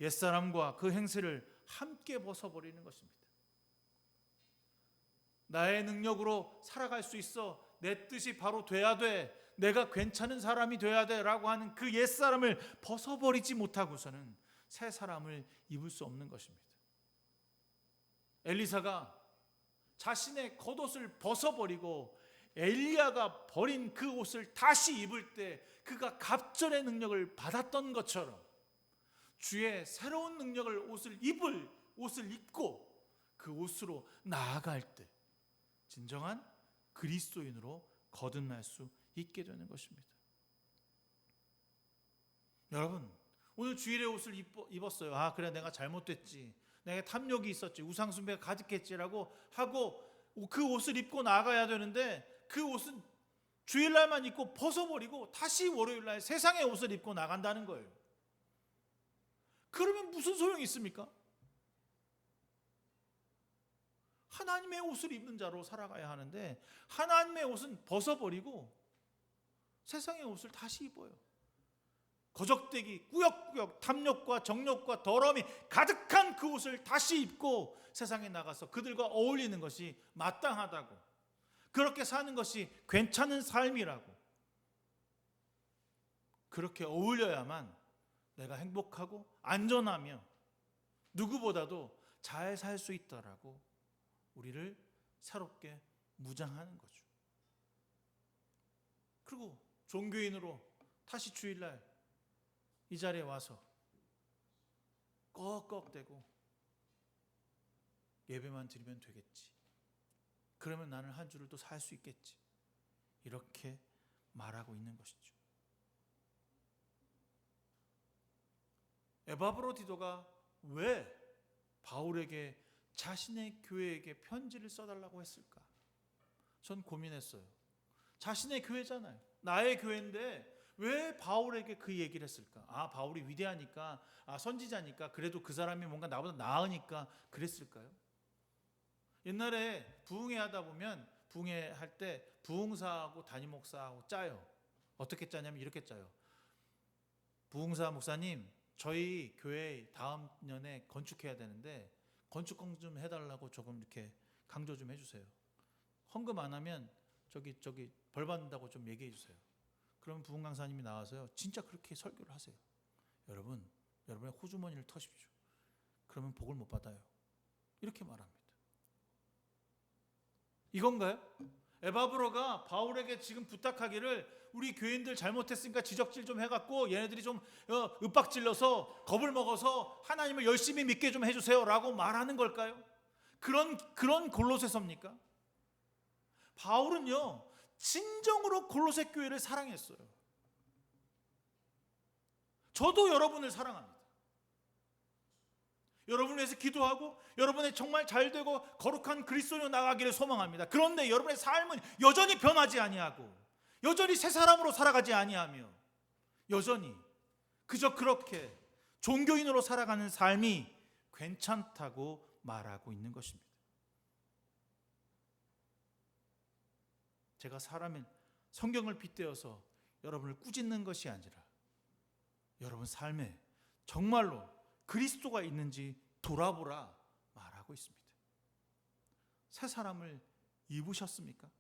옛사람과 그 행세를 함께 벗어버리는 것입니다. 나의 능력으로 살아갈 수 있어. 내 뜻이 바로 돼야 돼. 내가 괜찮은 사람이 돼야 돼 라고 하는 그 옛사람을 벗어버리지 못하고서는 새 사람을 입을 수 없는 것입니다. 엘리사가 자신의 겉옷을 벗어버리고 엘리야가 버린 그 옷을 다시 입을 때 그가 갑절의 능력을 받았던 것처럼 주의 새로운 능력을 옷을 입고 그 옷으로 나아갈 때 진정한 그리스도인으로 거듭날 수 있게 되는 것입니다. 여러분, 오늘 주일의 옷을 입었어요. 아, 그래, 내가 잘못됐지. 내가 탐욕이 있었지. 우상숭배가 가득했지라고 하고 그 옷을 입고 나가야 되는데 그 옷은 주일날만 입고 벗어버리고 다시 월요일날 세상의 옷을 입고 나간다는 거예요. 그러면 무슨 소용이 있습니까? 하나님의 옷을 입는 자로 살아가야 하는데 하나님의 옷은 벗어버리고 세상의 옷을 다시 입어요. 거적대기, 꾸역꾸역 탐욕과 정욕과 더러움이 가득한 그 옷을 다시 입고 세상에 나가서 그들과 어울리는 것이 마땅하다고, 그렇게 사는 것이 괜찮은 삶이라고, 그렇게 어울려야만 내가 행복하고 안전하며 누구보다도 잘 살 수 있다라고 우리를 새롭게 무장하는 거죠. 그리고 종교인으로 다시 주일날 이 자리에 와서 꺽꺽대고 예배만 드리면 되겠지. 그러면 나는 한 주를 또 살 수 있겠지. 이렇게 말하고 있는 것이죠. 에바브로디도가 왜 바울에게 자신의 교회에게 편지를 써달라고 했을까? 전 고민했어요. 자신의 교회잖아요. 나의 교회인데 왜 바울에게 그 얘기를 했을까? 아, 바울이 위대하니까, 아, 선지자니까, 그래도 그 사람이 뭔가 나보다 나으니까 그랬을까요? 옛날에 부흥회 하다 보면 부흥회 할 때 부흥사하고 담임 목사하고 짜요. 어떻게 짜냐면 이렇게 짜요. 부흥사 목사님, 저희 교회 다음 년에 건축해야 되는데 건축 좀 해달라고 조금 이렇게 강조 좀 해주세요. 헌금 안 하면 저기 벌 받는다고 좀 얘기해 주세요. 그러면 부흥 강사님이 나와서요, 진짜 그렇게 설교를 하세요. 여러분의 호주머니를 터십시오. 그러면 복을 못 받아요. 이렇게 말합니다. 이건가요? 에바브로가 바울에게 지금 부탁하기를 우리 교인들 잘못했으니까 지적질 좀 해갖고 얘네들이 좀 윽박질러서 겁을 먹어서 하나님을 열심히 믿게 좀 해주세요 라고 말하는 걸까요? 그런 골로새서입니까? 바울은요 진정으로 골로새 교회를 사랑했어요. 저도 여러분을 사랑합니다. 여러분을 위해서 기도하고 여러분의 정말 잘되고 거룩한 그리스도로 나가기를 소망합니다. 그런데 여러분의 삶은 여전히 변하지 아니하고 여전히 새 사람으로 살아가지 아니하며 여전히 그저 그렇게 종교인으로 살아가는 삶이 괜찮다고 말하고 있는 것입니다. 제가 성경을 빗대어서 여러분을 꾸짖는 것이 아니라 여러분 삶에 정말로 그리스도가 있는지 돌아보라 말하고 있습니다. 새 사람을 입으셨습니까?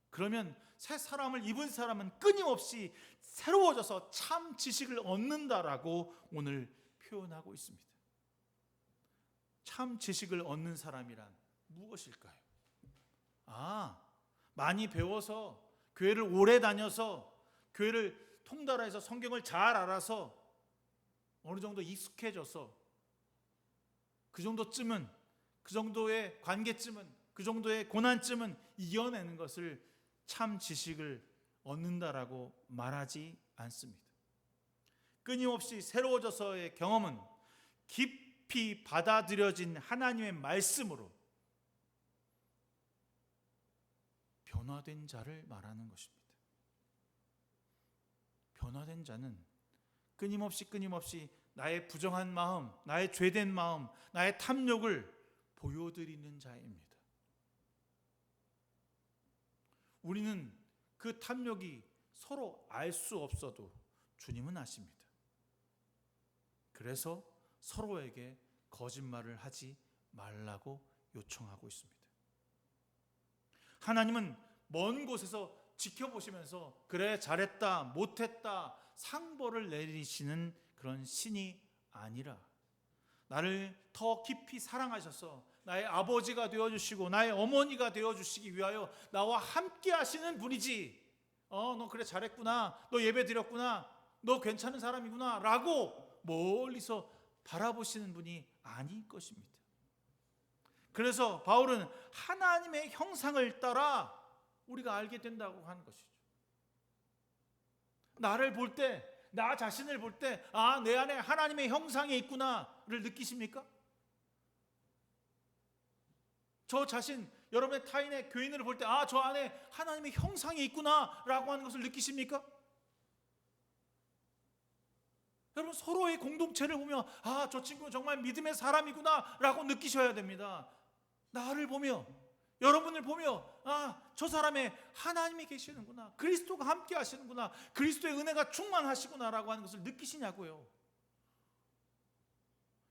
그러면 새 사람을 입은 사람은 끊임없이 새로워져서 참 지식을 얻는다라고 오늘 표현하고 있습니다. 참 지식을 얻는 사람이란 무엇일까요? 많이 배워서 교회를 오래 다녀서 교회를 통달해서 성경을 잘 알아서 어느 정도 익숙해져서 그 정도쯤은 그 정도의 관계쯤은 그 정도의 고난쯤은 이겨내는 것을 참 지식을 얻는다라고 말하지 않습니다. 끊임없이 새로워져서의 경험은 깊이 받아들여진 하나님의 말씀으로 변화된 자를 말하는 것입니다. 변화된 자는 끊임없이 나의 부정한 마음, 나의 죄된 마음, 나의 탐욕을 보여드리는 자입니다. 우리는 그 탐욕이 서로 알 수 없어도 주님은 아십니다. 그래서 서로에게 거짓말을 하지 말라고 요청하고 있습니다. 하나님은 먼 곳에서 지켜보시면서 그래 잘했다 못했다 상벌을 내리시는 그런 신이 아니라 나를 더 깊이 사랑하셔서 나의 아버지가 되어주시고 나의 어머니가 되어주시기 위하여 나와 함께 하시는 분이지 너 그래 잘했구나 너 예배 드렸구나 너 괜찮은 사람이구나 라고 멀리서 바라보시는 분이 아닐 것입니다. 그래서 바울은 하나님의 형상을 따라 우리가 알게 된다고 하는 것이죠. 나를 볼 때, 나 자신을 볼 때, 내 안에 하나님의 형상이 있구나를 느끼십니까? 저 자신, 여러분의 타인의 교인을 볼 때, 저 안에 하나님의 형상이 있구나라고 하는 것을 느끼십니까? 여러분 서로의 공동체를 보며, 저 친구는 정말 믿음의 사람이구나라고 느끼셔야 됩니다. 나를 보며, 여러분을 보며 저 사람의 하나님이 계시는구나 그리스도가 함께 하시는구나 그리스도의 은혜가 충만하시구나라고 하는 것을 느끼시냐고요.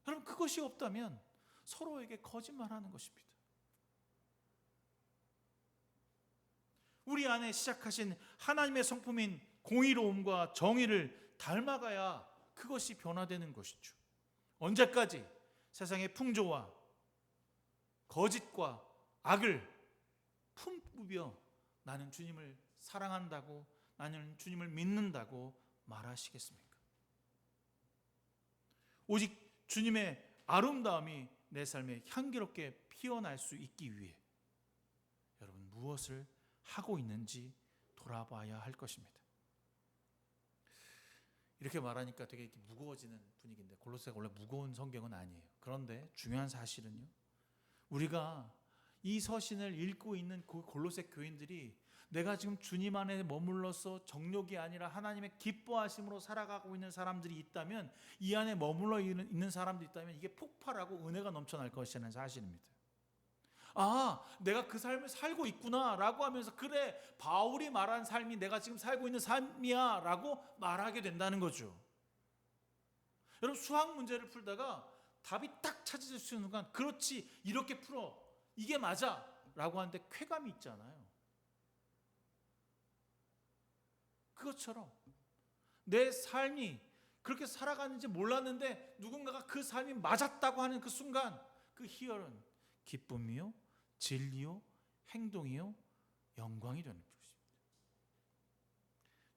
여러분 그것이 없다면 서로에게 거짓말하는 것입니다. 우리 안에 시작하신 하나님의 성품인 공의로움과 정의를 닮아가야 그것이 변화되는 것이죠. 언제까지 세상의 풍조와 거짓과 악을 품으며 나는 주님을 사랑한다고 나는 주님을 믿는다고 말하시겠습니까? 오직 주님의 아름다움이 내 삶에 향기롭게 피어날 수 있기 위해 여러분 무엇을 하고 있는지 돌아봐야 할 것입니다. 이렇게 말하니까 되게 무거워지는 분위기인데 골로새가 원래 무거운 성경은 아니에요. 그런데 중요한 사실은요, 우리가 이 서신을 읽고 있는 그 골로새 교인들이 내가 지금 주님 안에 머물러서 정욕이 아니라 하나님의 기뻐하심으로 살아가고 있는 사람들이 있다면, 이 안에 머물러 있는 사람들이 있다면 이게 폭발하고 은혜가 넘쳐날 것이라는 사실입니다. 내가 그 삶을 살고 있구나 라고 하면서 그래 바울이 말한 삶이 내가 지금 살고 있는 삶이야 라고 말하게 된다는 거죠. 여러분 수학 문제를 풀다가 답이 딱 찾아질 수 있는 순간 그렇지 이렇게 풀어 이게 맞아 라고 하는데 쾌감이 있잖아요. 그것처럼 내 삶이 그렇게 살아가는지 몰랐는데 누군가가 그 삶이 맞았다고 하는 그 순간 그 희열은 기쁨이요 진리요 행동이요 영광이 되는 것입니다.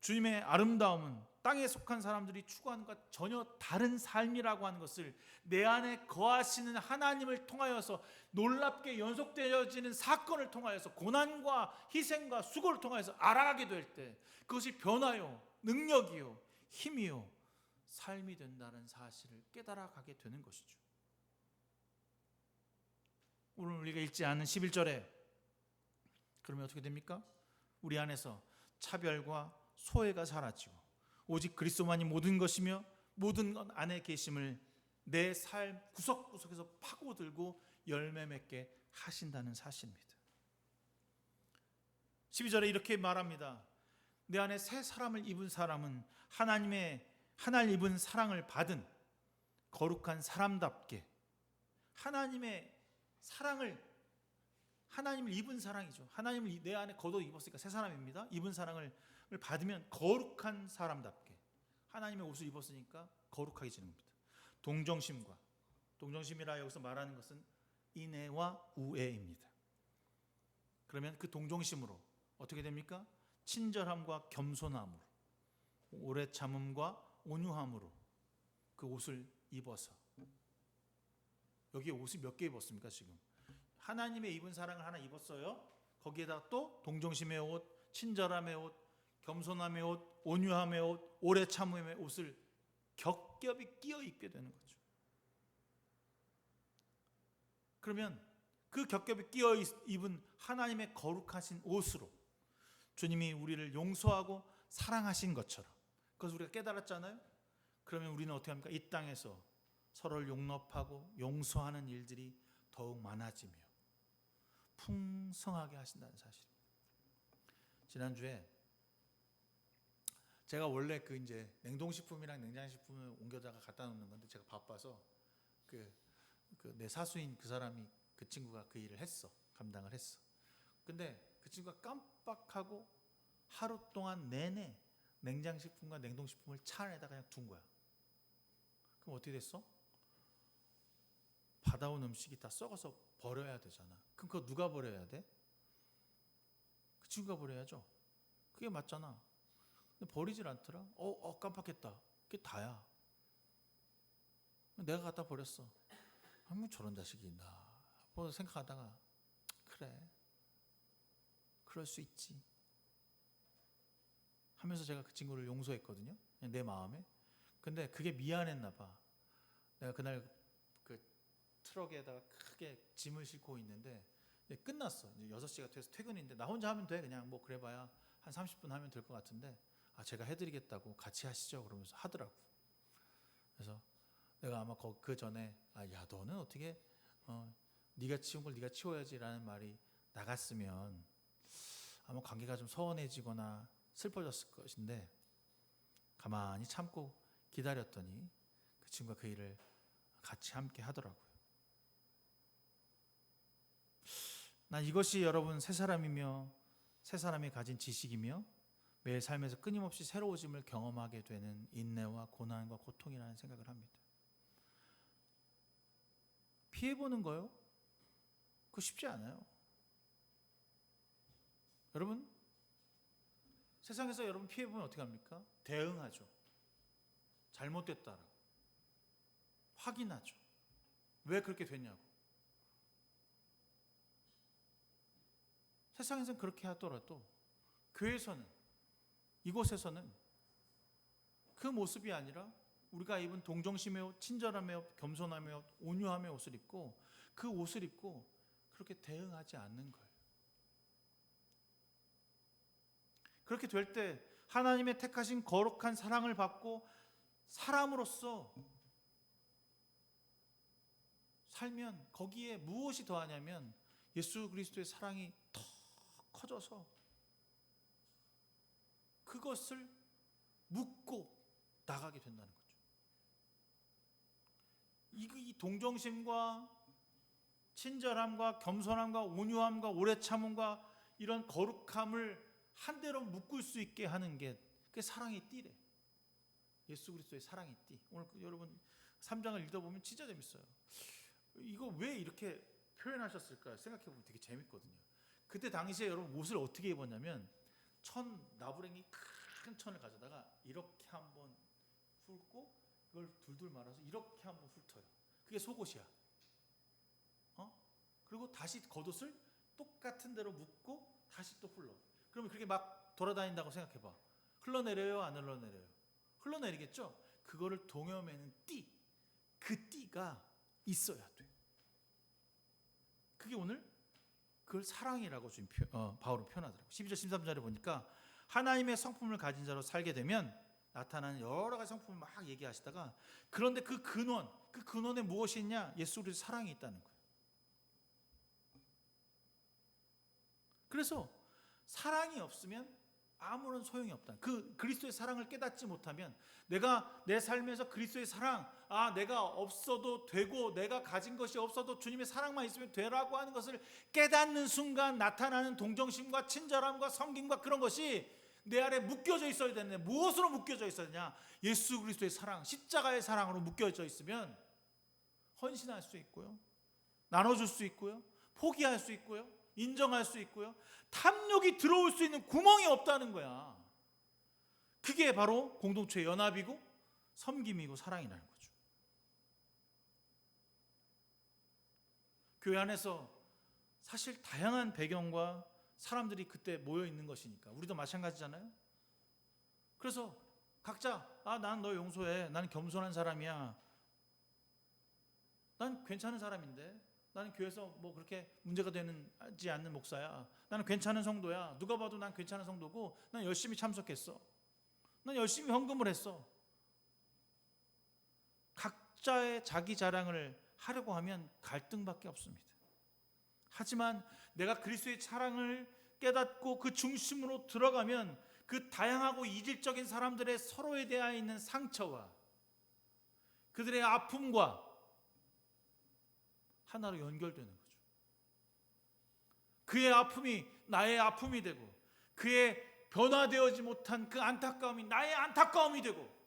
주님의 아름다움은 땅에 속한 사람들이 추구하는 것과 전혀 다른 삶이라고 하는 것을 내 안에 거하시는 하나님을 통하여서 놀랍게 연속되어지는 사건을 통하여서 고난과 희생과 수고를 통하여서 알아가게 될 때 그것이 변화요 능력이요 힘이요 삶이 된다는 사실을 깨달아가게 되는 것이죠. 오늘 우리가 읽지 않은 11절에 그러면 어떻게 됩니까? 우리 안에서 차별과 소외가 사라지고 오직 그리스도만이 모든 것이며 모든 것 안에 계심을 내 삶 구석구석에서 파고들고 열매 맺게 하신다는 사실입니다. 12절에 이렇게 말합니다. 내 안에 새 사람을 입은 사람은 하나님 입은 사랑을 받은 거룩한 사람답게 하나님의 사랑을 하나님을 입은 사랑이죠. 하나님을 내 안에 걷어 입었으니까 새 사람입니다. 입은 사랑을 받으면 거룩한 사람답게 하나님의 옷을 입었으니까 거룩하게 지는 겁니다. 동정심이라 여기서 말하는 것은 인애와 우애입니다. 그러면 그 동정심으로 어떻게 됩니까? 친절함과 겸손함으로 오래 참음과 온유함으로 그 옷을 입어서 여기에 옷을 몇 개 입었습니까? 지금 하나님의 입은 사랑을 하나 입었어요. 거기에다 또 동정심의 옷, 친절함의 옷, 겸손함의 옷, 온유함의 옷, 오래 참음의 옷을 겹겹이 끼어 입게 되는 거죠. 그러면 그 겹겹이 끼어 입은 하나님의 거룩하신 옷으로 주님이 우리를 용서하고 사랑하신 것처럼 그것을 우리가 깨달았잖아요. 그러면 우리는 어떻게 합니까? 이 땅에서 서로를 용납하고 용서하는 일들이 더욱 많아지며 풍성하게 하신다는 사실입니다. 지난주에 제가 원래 그 이제 냉동식품이랑 냉장식품을 옮겨다가 갖다 놓는 건데 제가 바빠서 내 사수인 그 사람이 그 친구가 그 일을 감당을 했어. 근데 그 친구가 깜빡하고 하루 동안 내내 냉장식품과 냉동식품을 차 안에다 그냥 둔 거야. 그럼 어떻게 됐어? 받아온 음식이 다 썩어서 버려야 되잖아. 그럼 그거 누가 버려야 돼? 그 친구가 버려야죠. 그게 맞잖아. 근데 버리질 않더라. 깜빡했다. 그게 다야. 내가 갖다 버렸어. 뭐 저런 자식이 있나 뭐 생각하다가 그래 그럴 수 있지 하면서 제가 그 친구를 용서했거든요. 그냥 내 마음에. 근데 그게 미안했나 봐. 내가 그날 그 트럭에다가 크게 짐을 싣고 있는데 끝났어. 이제 6시가 돼서 퇴근인데 나 혼자 하면 돼. 그냥 뭐 그래봐야 한 30분 하면 될 것 같은데 제가 해드리겠다고 같이 하시죠 그러면서 하더라고. 그래서 내가 아마 그 전에 야 너는 어떻게 네가 치운 걸 네가 치워야지라는 말이 나갔으면 아마 관계가 좀 서운해지거나 슬퍼졌을 것인데 가만히 참고 기다렸더니 그 친구가 그 일을 같이 함께 하더라고요. 난 이것이 여러분 새 사람이며 새 사람이 가진 지식이며 매일 삶에서 끊임없이 새로워짐을 경험하게 되는 인내와 고난과 고통이라는 생각을 합니다. 피해보는 거요? 그거 쉽지 않아요. 여러분 세상에서 여러분 피해보면 어떻게 합니까? 대응하죠. 잘못됐다라고 확인하죠. 왜 그렇게 됐냐고. 세상에서는 그렇게 하더라도 교회에서는 이곳에서는 그 모습이 아니라 우리가 입은 동정심의 옷, 친절함의 옷, 겸손함의 옷, 온유함의 옷을 입고 그 옷을 입고 그렇게 대응하지 않는 거예요. 그렇게 될 때 하나님의 택하신 거룩한 사랑을 받고 사람으로서 살면 거기에 무엇이 더하냐면 예수 그리스도의 사랑이 더 커져서 그것을 묻고 나가게 된다는 거죠. 이 동정심과 친절함과 겸손함과 온유함과 오래 참음과 이런 거룩함을 한 대로 묶을 수 있게 하는 게 그게 사랑의 띠래. 예수 그리스도의 사랑의 띠. 오늘 여러분 3장을 읽어보면 진짜 재밌어요. 이거 왜 이렇게 표현하셨을까 생각해보면 되게 재밌거든요. 그때 당시에 여러분 옷을 어떻게 입었냐면 나부랭이 큰 천을 가져다가 이렇게 한번 훑고 그걸 둘둘 말아서 이렇게 한번 훑어요. 그게 속옷이야. 그리고 다시 겉옷을 똑같은 대로 묶고 다시 또 훌러. 그러면 그렇게 막 돌아다닌다고 생각해봐. 흘러내려요, 안 흘러내려요? 흘러내리겠죠? 그거를 동여매는 그 띠가 있어야 돼. 그게 오늘 그걸 사랑이라고 지금 바울은 표현하더라고요. 12절 13절에 보니까 하나님의 성품을 가진 자로 살게 되면 나타나는 여러 가지 성품을 막 얘기하시다가 그런데 그 근원에 무엇이 있냐? 예수 그리스도의 사랑이 있다는 거예요. 그래서 사랑이 없으면 아무런 소용이 없다. 그 그리스도의 사랑을 깨닫지 못하면 내가 내 삶에서 그리스도의 사랑, 내가 없어도 되고 내가 가진 것이 없어도 주님의 사랑만 있으면 되라고 하는 것을 깨닫는 순간 나타나는 동정심과 친절함과 섬김과 그런 것이 내 안에 묶여져 있어야 되는데 무엇으로 묶여져 있어야 되냐? 예수 그리스도의 사랑, 십자가의 사랑으로 묶여져 있으면 헌신할 수 있고요, 나눠줄 수 있고요, 포기할 수 있고요, 인정할 수 있고요, 탐욕이 들어올 수 있는 구멍이 없다는 거야. 그게 바로 공동체의 연합이고 섬김이고 사랑이라는 거죠. 교회 안에서 사실 다양한 배경과 사람들이 그때 모여 있는 것이니까 우리도 마찬가지잖아요. 그래서 각자 난 너 용서해, 나는 겸손한 사람이야, 난 괜찮은 사람인데, 나는 교회에서 뭐 그렇게 문제가 되지 않는 목사야, 나는 괜찮은 성도야, 누가 봐도 난 괜찮은 성도고 난 열심히 참석했어, 난 열심히 헌금을 했어. 각자의 자기 자랑을 하려고 하면 갈등밖에 없습니다. 하지만 내가 그리스도의 사랑을 깨닫고 그 중심으로 들어가면 그 다양하고 이질적인 사람들의 서로에 대하여 있는 상처와 그들의 아픔과 하나로 연결되는 거죠. 그의 아픔이 나의 아픔이 되고 그의 변화되어지 못한 그 안타까움이 나의 안타까움이 되고,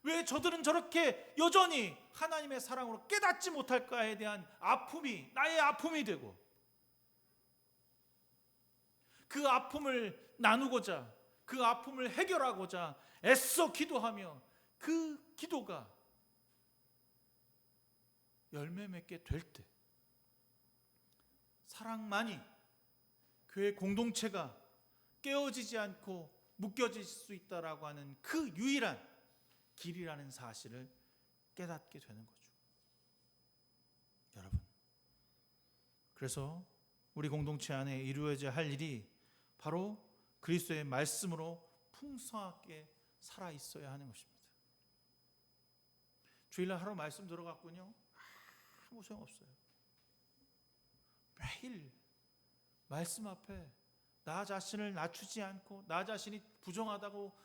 왜 저들은 저렇게 여전히 하나님의 사랑으로 깨닫지 못할까에 대한 아픔이 나의 아픔이 되고, 그 아픔을 나누고자, 그 아픔을 해결하고자 애써 기도하며 그 기도가 열매 맺게 될 때 사랑만이 교회 공동체가 깨어지지 않고 묶여질 수 있다라고 하는 그 유일한 길이라는 사실을 깨닫게 되는 거죠. 여러분, 그래서 우리 공동체 안에 이루어져야 할 일이 바로 그리스도의 말씀으로 풍성하게 살아 있어야 하는 것입니다. 주일날 하루 말씀 들어갔군요, 아무 소용없어요. 매일 말씀 앞에 나 자신을 낮추지 않고 나 자신이 부정하다고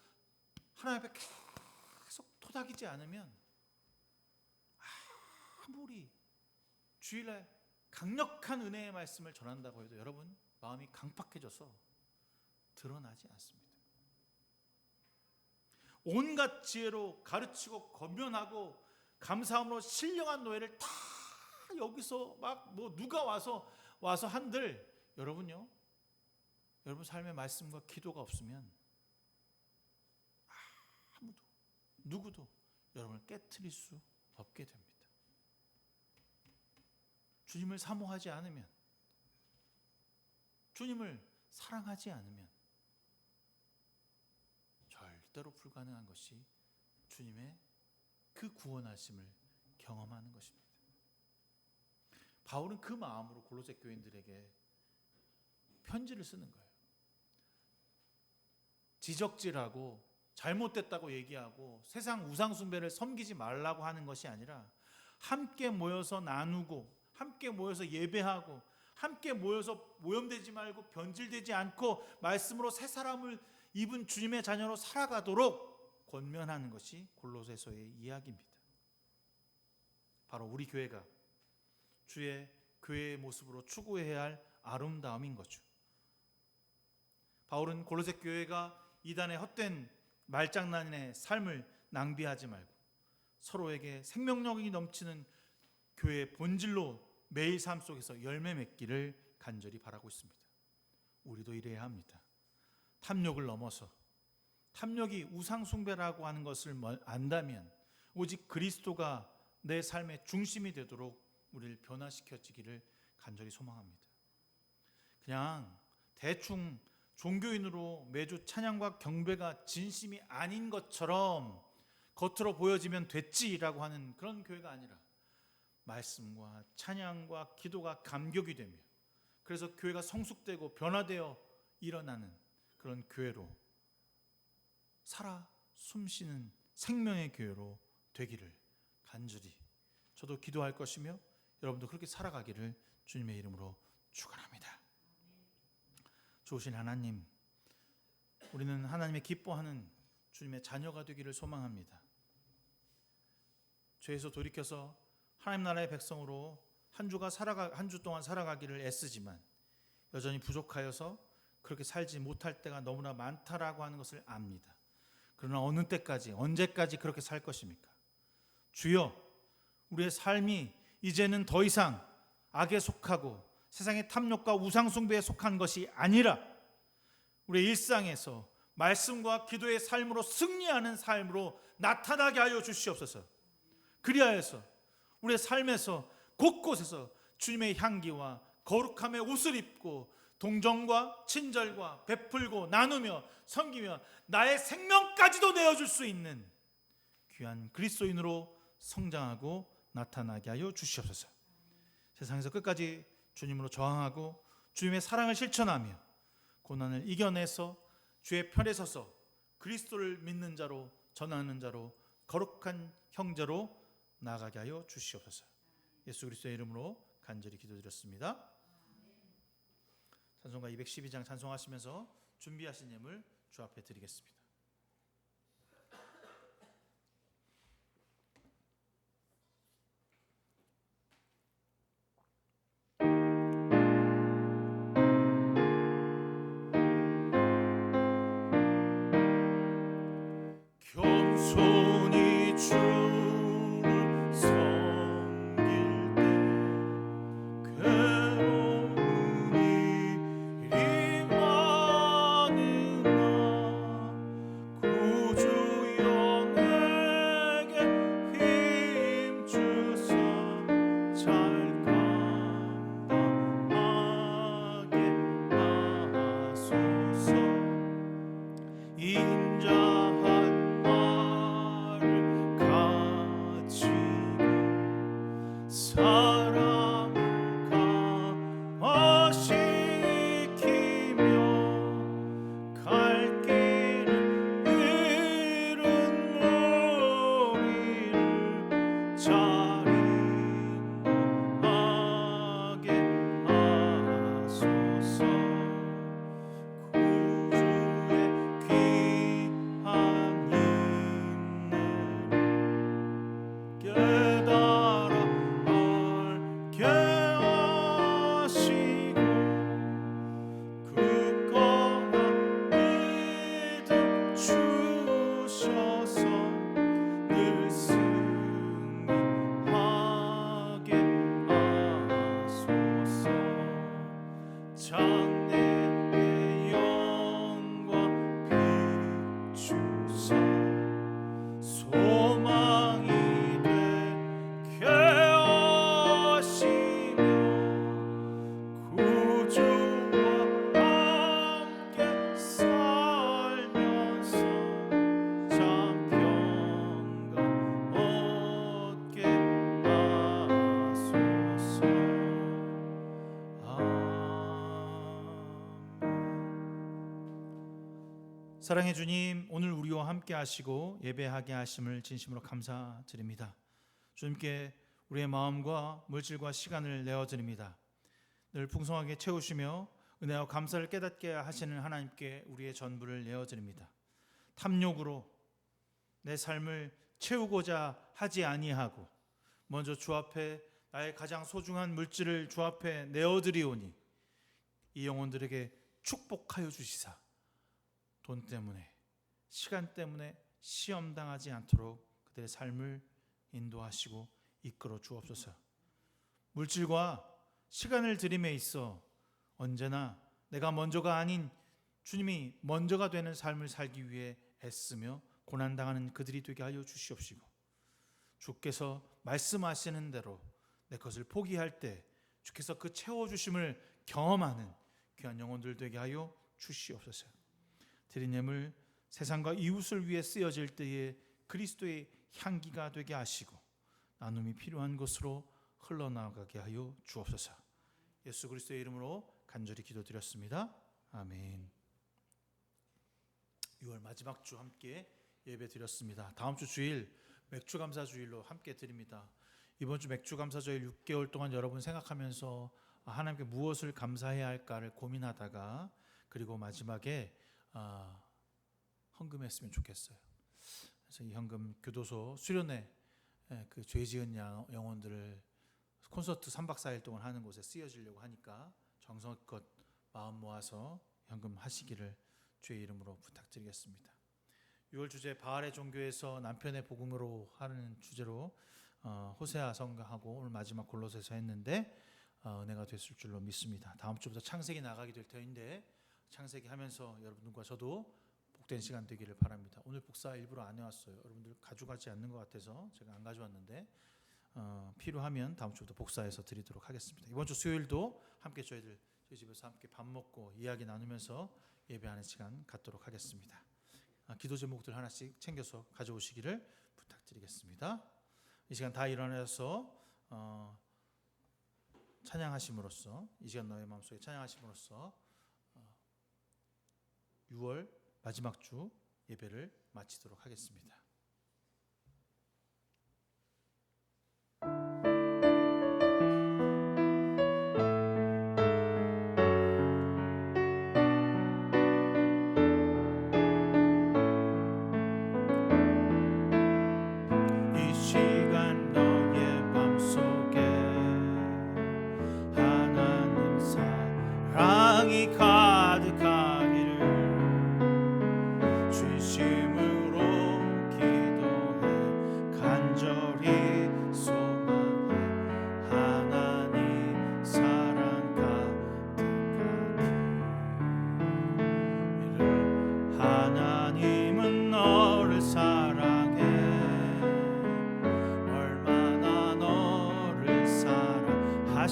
하나님 앞에 계속 토닥이지 않으면 아무리 주일날 강력한 은혜의 말씀을 전한다고 해도 여러분 마음이 강팍해져서 드러나지 않습니다. 온갖 지혜로 가르치고 권면하고 감사함으로 신령한 노예를 다 여기서 막 뭐 누가 와서 한들 여러분요, 여러분 삶의 말씀과 기도가 없으면 아무도 누구도 여러분을 깨트릴 수 없게 됩니다. 주님을 사모하지 않으면, 주님을 사랑하지 않으면 절대로 불가능한 것이 주님의 그 구원하심을 경험하는 것입니다. 바울은 그 마음으로 골로새 교인들에게 편지를 쓰는 거예요. 지적질하고 잘못됐다고 얘기하고 세상 우상 숭배를 섬기지 말라고 하는 것이 아니라 함께 모여서 나누고 함께 모여서 예배하고 함께 모여서 모염되지 말고 변질되지 않고 말씀으로 새 사람을 입은 주님의 자녀로 살아가도록 권면하는 것이 골로새서의 이야기입니다. 바로 우리 교회가 주의 교회의 모습으로 추구해야 할 아름다움인 거죠. 바울은 골로새 교회가 이단의 헛된 말장난의 삶을 낭비하지 말고 서로에게 생명력이 넘치는 교회의 본질로 매일 삶 속에서 열매 맺기를 간절히 바라고 있습니다. 우리도 이래야 합니다. 탐욕을 넘어서 탐욕이 우상숭배라고 하는 것을 안다면 오직 그리스도가 내 삶의 중심이 되도록 우리를 변화시켜지기를 간절히 소망합니다. 그냥 대충 종교인으로 매주 찬양과 경배가 진심이 아닌 것처럼 겉으로 보여지면 됐지라고 하는 그런 교회가 아니라 말씀과 찬양과 기도가 감격이 되며 그래서 교회가 성숙되고 변화되어 일어나는 그런 교회로 살아 숨쉬는 생명의 교회로 되기를 간절히 저도 기도할 것이며 여러분도 그렇게 살아가기를 주님의 이름으로 축원합니다. 좋으신 하나님, 우리는 하나님의 기뻐하는 주님의 자녀가 되기를 소망합니다. 죄에서 돌이켜서 하나님 나라의 백성으로 한 주 동안 살아가기를 애쓰지만 여전히 부족하여서 그렇게 살지 못할 때가 너무나 많다라고 하는 것을 압니다. 그러나 어느 때까지 언제까지 그렇게 살 것입니까? 주여, 우리의 삶이 이제는 더 이상 악에 속하고 세상의 탐욕과 우상숭배에 속한 것이 아니라 우리의 일상에서 말씀과 기도의 삶으로 승리하는 삶으로 나타나게 하여 주시옵소서. 그리하여서 우리의 삶에서 곳곳에서 주님의 향기와 거룩함의 옷을 입고 동정과 친절과 베풀고 나누며 섬기며 나의 생명까지도 내어줄 수 있는 귀한 그리스도인으로 성장하고 나타나게 하여 주시옵소서. 세상에서 끝까지 주님으로 저항하고 주님의 사랑을 실천하며 고난을 이겨내서 주의 편에 서서 그리스도를 믿는 자로 전하는 자로 거룩한 형제로 나아가게 하여 주시옵소서. 예수 그리스도의 이름으로 간절히 기도드렸습니다. 찬송가 212장 찬송하시면서 준비하신 예물 주 앞에 드리겠습니다. 겸손히 주를 섬길 때 괴로운 일이 많으나 구주여 내게 힘주사 잘 감당하게 하소서. 인자한 말을 가지고 사랑을 강화시키며 갈 길을 잃은 무리를 잘 인도하게 하소서. 구주의 귀한 인내를 깨달아 알게 하시고 굳건한 믿음 주셔서 늘 승리하게 하소서. 장래의 영광 비추사 소망이 되게 하시며 구주와 함께 살면서 참 평강 얻게 하소서. 사랑의 주님, 오늘 우리와 함께 하시고 예배하게 하심을 진심으로 감사드립니다. 주님께 우리의 마음과 물질과 시간을 내어드립니다. 늘 풍성하게 채우시며 은혜와 감사를 깨닫게 하시는 하나님께 우리의 전부를 내어드립니다. 탐욕으로 내 삶을 채우고자 하지 아니하고 먼저 주 앞에 나의 가장 소중한 물질을 주 앞에 내어드리오니 이 영혼들에게 축복하여 주시사 돈 때문에 시간 때문에 시험당하지 않도록 그들의 삶을 인도하시고 이끌어 주옵소서. 물질과 시간을 드림에 있어 언제나 내가 먼저가 아닌 주님이 먼저가 되는 삶을 살기 위해 애쓰며 고난당하는 그들이 되게 하여 주시옵시고, 주께서 말씀하시는 대로 내 것을 포기할 때 주께서 그 채워주심을 경험하는 귀한 영혼들 되게 하여 주시옵소서. 드린 예물 세상과 이웃을 위해 쓰여질 때에 그리스도의 향기가 되게 하시고 나눔이 필요한 곳으로 흘러나가게 하여 주옵소서. 예수 그리스도의 이름으로 간절히 기도드렸습니다. 아멘. 6월 마지막 주 함께 예배 드렸습니다. 다음 주 주일 맥주 감사 주일로 함께 드립니다. 이번 주 맥주 감사 주일 6개월 동안 여러분 생각하면서 하나님께 무엇을 감사해야 할까를 고민하다가 그리고 마지막에 헌금했으면 좋겠어요. 그래서 이 헌금 교도소 수련회 그 죄 지은 영혼들을 콘서트 3박 4일 동안 하는 곳에 쓰여지려고 하니까 정성껏 마음 모아서 헌금 하시기를 주의 이름으로 부탁드리겠습니다. 6월 주제 바알의 종교에서 남편의 복음으로 하는 주제로 호세아 성가하고 오늘 마지막 골로새서 했는데 은혜가 됐을 줄로 믿습니다. 다음 주부터 창세기 나가게 될 터인데 창세기 하면서 여러분과 저도 복된 시간 되기를 바랍니다. 오늘 복사 일부러 안 해왔어요. 여러분들 가져가지 않는 것 같아서 제가 안 가져왔는데 필요하면 다음 주부터 복사해서 드리도록 하겠습니다. 이번 주 수요일도 함께 저희 집에서 함께 밥 먹고 이야기 나누면서 예배하는 시간 갖도록 하겠습니다. 기도 제목들 하나씩 챙겨서 가져오시기를 부탁드리겠습니다. 이 시간 다 일어나서 찬양하심으로써 이 시간 너의 마음속에 찬양하심으로써 6월 마지막 주 예배를 마치도록 하겠습니다. 이 시간 너의 마음속에 하나님 사랑이 가득하기를 진심으로 기도해 간절히 소망해 하나님 사랑 가득하기를. 하나님은 너를 사랑해 얼마나 너를 사랑하시는지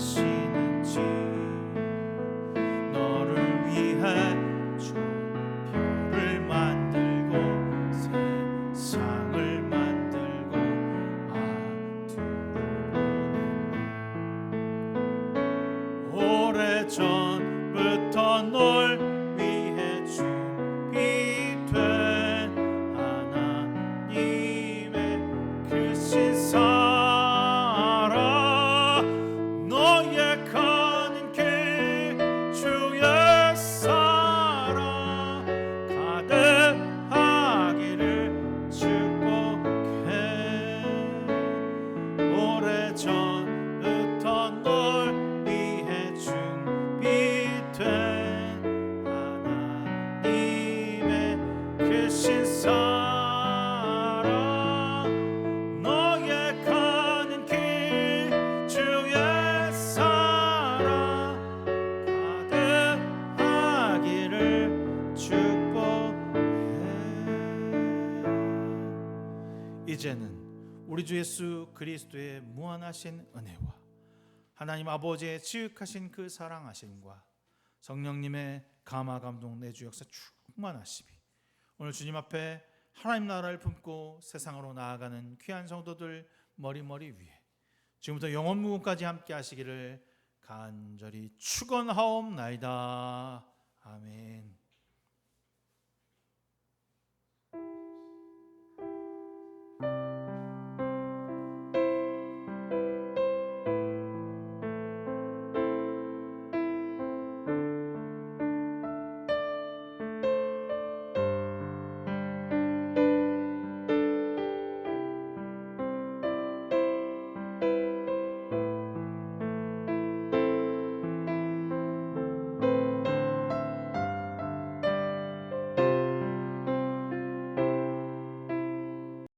너를 위해 별을 만들고 세상을 만들고 오래전부터 널 위해 준비된 하나님의 크신 사랑 너의 가는 길 주의 사랑 가득하기를 축복해. 오래전부터 널 위해 준비된 하나님의 크신 사랑 너의 가는 길 주의 사랑 가득하기를 축복해. 이제는 우리 주 예수 그리스도의 무한하신 은혜와 하나님 아버지의 지극하신 그 사랑하심과 성령님의 감화 감동 내주 역사 충만하심이 오늘 주님 앞에 하나님 나라를 품고 세상으로 나아가는 귀한 성도들 머리머리 위에 지금부터 영원 무궁까지 함께 하시기를 간절히 축원하옵나이다. 아멘.